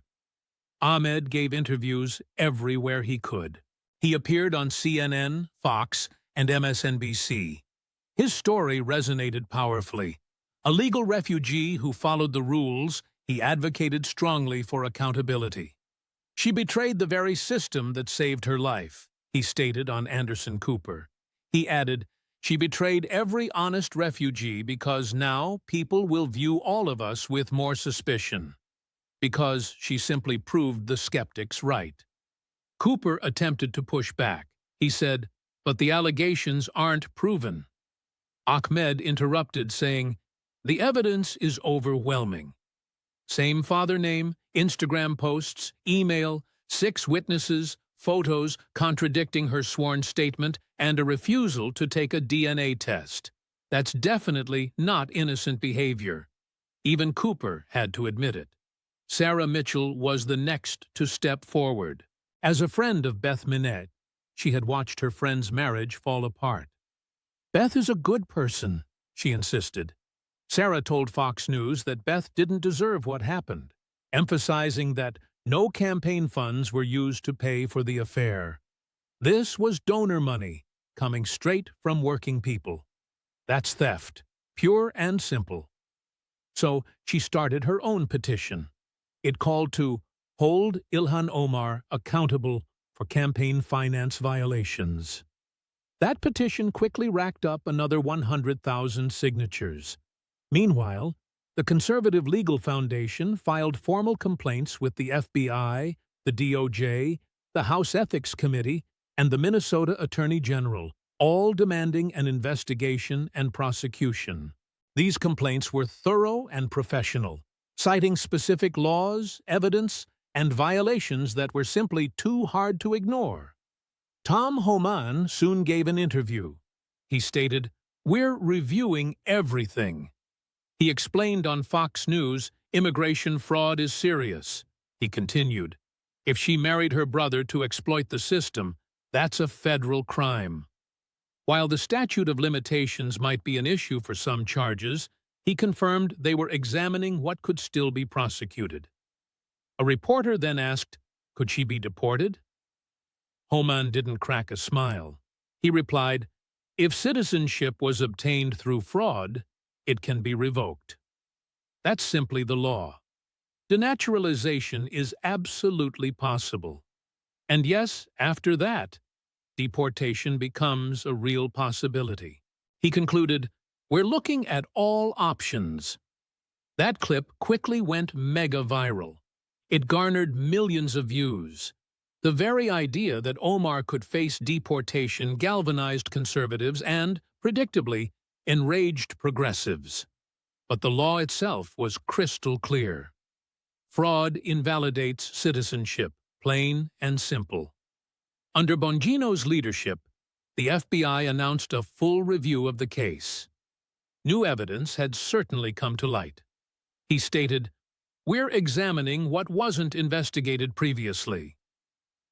Ahmed gave interviews everywhere he could. He appeared on CNN, Fox, and MSNBC. His story resonated powerfully. A legal refugee who followed the rules, he advocated strongly for accountability. She betrayed the very system that saved her life, he stated on Anderson Cooper. He added, She betrayed every honest refugee because now people will view all of us with more suspicion. Because she simply proved the skeptics right. Cooper attempted to push back. He said, But the allegations aren't proven. Ahmed interrupted, saying, The evidence is overwhelming. Same father name, Instagram posts, email, 6 witnesses, photos contradicting her sworn statement, and a refusal to take a DNA test. That's definitely not innocent behavior. Even Cooper had to admit it. Sarah Mitchell was the next to step forward. As a friend of Beth Minette, she had watched her friend's marriage fall apart. Beth is a good person, she insisted. Sarah told Fox News that Beth didn't deserve what happened, emphasizing that no campaign funds were used to pay for the affair. This was donor money, coming straight from working people. That's theft, pure and simple. So she started her own petition. It called to hold Ilhan Omar accountable for campaign finance violations. That petition quickly racked up another 100,000 signatures. Meanwhile, the Conservative Legal Foundation filed formal complaints with the FBI, the DOJ, the House Ethics Committee, and the Minnesota Attorney General, all demanding an investigation and prosecution. These complaints were thorough and professional, citing specific laws, evidence, and violations that were simply too hard to ignore. Tom Homan soon gave an interview. He stated, "We're reviewing everything." He explained on Fox News, immigration fraud is serious. He continued, "If she married her brother to exploit the system, that's a federal crime." While the statute of limitations might be an issue for some charges, he confirmed they were examining what could still be prosecuted. A reporter then asked, could she be deported? Homan didn't crack a smile. He replied, if citizenship was obtained through fraud, it can be revoked. That's simply the law. Denaturalization is absolutely possible. And yes, after that, deportation becomes a real possibility. He concluded, we're looking at all options. That clip quickly went mega viral. It garnered millions of views. The very idea that Omar could face deportation galvanized conservatives and, predictably, enraged progressives. But the law itself was crystal clear. Fraud invalidates citizenship, plain and simple. Under Bongino's leadership, the FBI announced a full review of the case. New evidence had certainly come to light. He stated, "We're examining what wasn't investigated previously."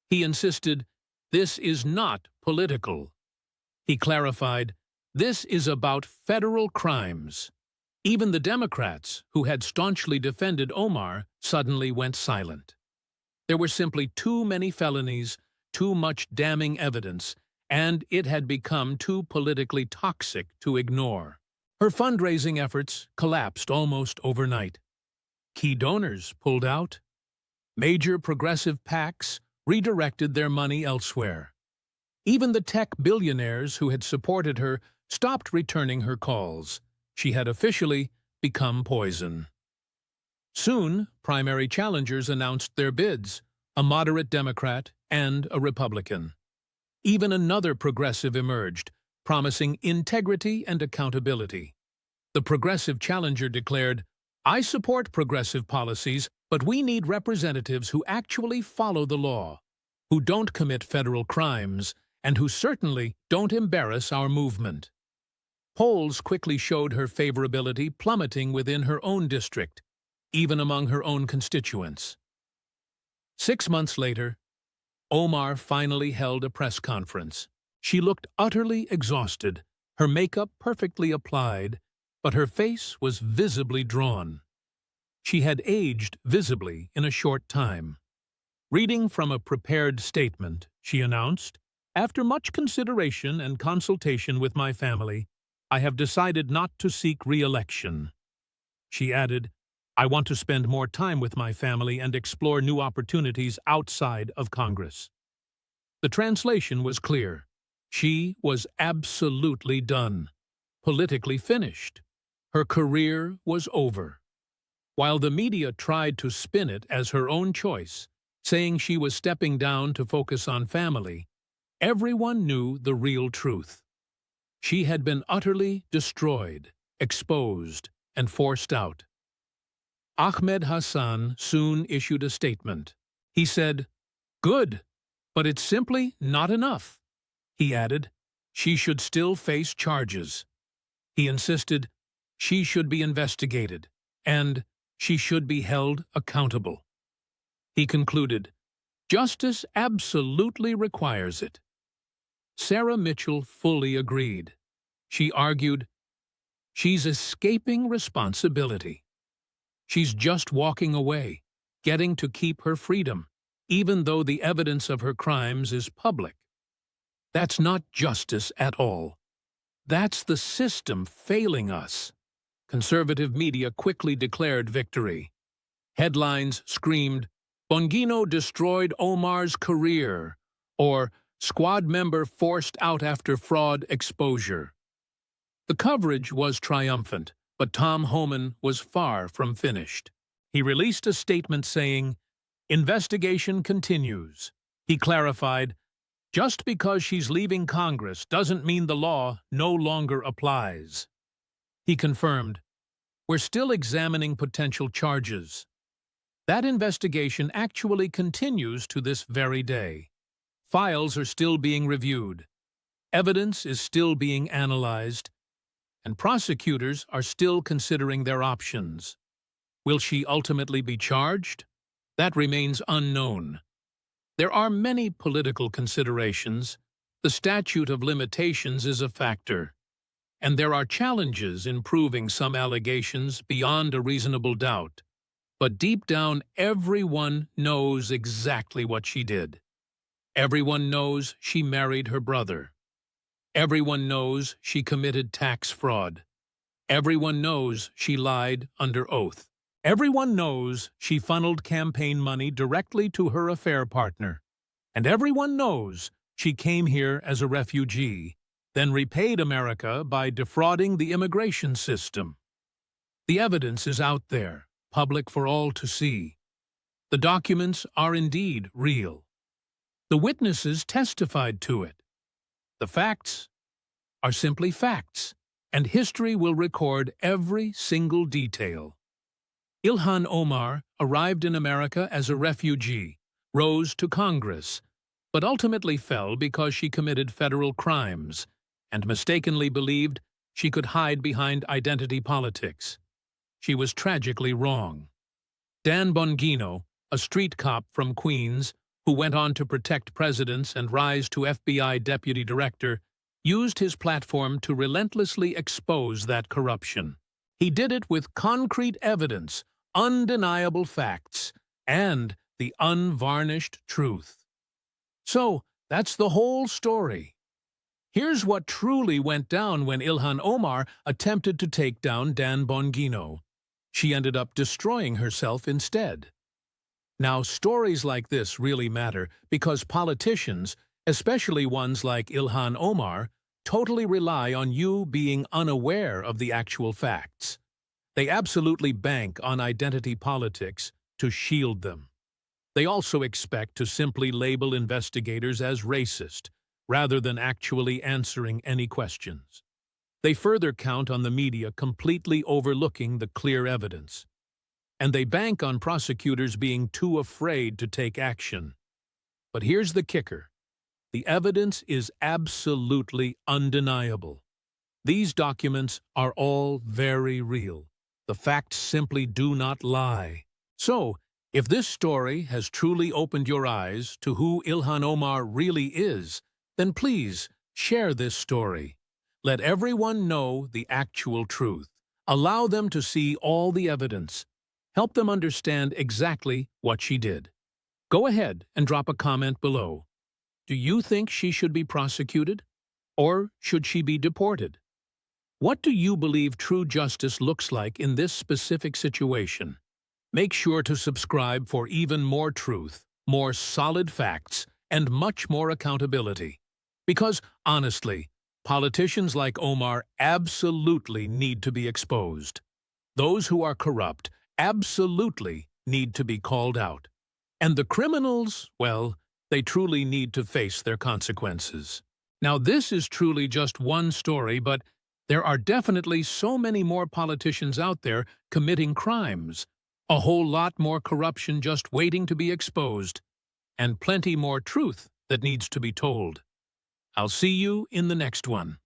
He insisted, "This is not political." He clarified, "This is about federal crimes." Even the Democrats, who had staunchly defended Omar, suddenly went silent. There were simply too many felonies, too much damning evidence, and it had become too politically toxic to ignore. Her fundraising efforts collapsed almost overnight. Key donors pulled out. Major progressive PACs redirected their money elsewhere. Even the tech billionaires who had supported her stopped returning her calls. She had officially become poison. Soon, primary challengers announced their bids, a moderate Democrat and a Republican. Even another progressive emerged, promising integrity and accountability. The progressive challenger declared, "I support progressive policies, but we need representatives who actually follow the law, who don't commit federal crimes, and who certainly don't embarrass our movement." Polls quickly showed her favorability plummeting within her own district, even among her own constituents. 6 months later, Omar finally held a press conference. She looked utterly exhausted, her makeup perfectly applied, but her face was visibly drawn. She had aged visibly in a short time. Reading from a prepared statement, she announced, "After much consideration and consultation with my family, I have decided not to seek re-election." She added, "I want to spend more time with my family and explore new opportunities outside of Congress." The translation was clear. She was absolutely done, politically finished. Her career was over. While the media tried to spin it as her own choice, saying she was stepping down to focus on family, everyone knew the real truth. She had been utterly destroyed, exposed, and forced out. Ahmed Hassan soon issued a statement. He said, "Good, but it's simply not enough." He added, "She should still face charges." He insisted, "She should be investigated, and she should be held accountable." He concluded, "Justice absolutely requires it." Sarah Mitchell fully agreed. She argued, "She's escaping responsibility. She's just walking away, getting to keep her freedom, even though the evidence of her crimes is public. That's not justice at all. That's the system failing us." Conservative media quickly declared victory. Headlines screamed, "Bongino destroyed Omar's career," or "Squad member forced out after fraud exposure." The coverage was triumphant, but Tom Homan was far from finished. He released a statement saying, "Investigation continues." He clarified, "Just because she's leaving Congress doesn't mean the law no longer applies." He confirmed, "We're still examining potential charges." That investigation actually continues to this very day. Files are still being reviewed, evidence is still being analyzed, and prosecutors are still considering their options. Will she ultimately be charged? That remains unknown. There are many political considerations. The statute of limitations is a factor, and there are challenges in proving some allegations beyond a reasonable doubt. But deep down, everyone knows exactly what she did. Everyone knows she married her brother. Everyone knows she committed tax fraud. Everyone knows she lied under oath. Everyone knows she funneled campaign money directly to her affair partner. And everyone knows she came here as a refugee, then repaid America by defrauding the immigration system. The evidence is out there, public for all to see. The documents are indeed real. The witnesses testified to it. The facts are simply facts, and history will record every single detail. Ilhan Omar arrived in America as a refugee, rose to Congress, but ultimately fell because she committed federal crimes and mistakenly believed she could hide behind identity politics. She was tragically wrong. Dan Bongino, a street cop from Queens who went on to protect presidents and rise to FBI deputy director, used his platform to relentlessly expose that corruption. He did it with concrete evidence, undeniable facts, and the unvarnished truth. So, that's the whole story. Here's what truly went down when Ilhan Omar attempted to take down Dan Bongino. She ended up destroying herself instead. Now, stories like this really matter because politicians, especially ones like Ilhan Omar, totally rely on you being unaware of the actual facts. They absolutely bank on identity politics to shield them. They also expect to simply label investigators as racist, rather than actually answering any questions. They further count on the media completely overlooking the clear evidence. And they bank on prosecutors being too afraid to take action. But here's the kicker. The evidence is absolutely undeniable. These documents are all very real. The facts simply do not lie. So, if this story has truly opened your eyes to who Ilhan Omar really is, then please share this story. Let everyone know the actual truth. Allow them to see all the evidence. Help them understand exactly what she did. Go ahead and drop a comment below. Do you think she should be prosecuted? Or should she be deported? What do you believe true justice looks like in this specific situation? Make sure to subscribe for even more truth, more solid facts, and much more accountability. Because, honestly, politicians like Omar absolutely need to be exposed. Those who are corrupt absolutely need to be called out. And the criminals, well, they truly need to face their consequences. Now, this is truly just one story, but there are definitely so many more politicians out there committing crimes, a whole lot more corruption just waiting to be exposed, and plenty more truth that needs to be told. I'll see you in the next one.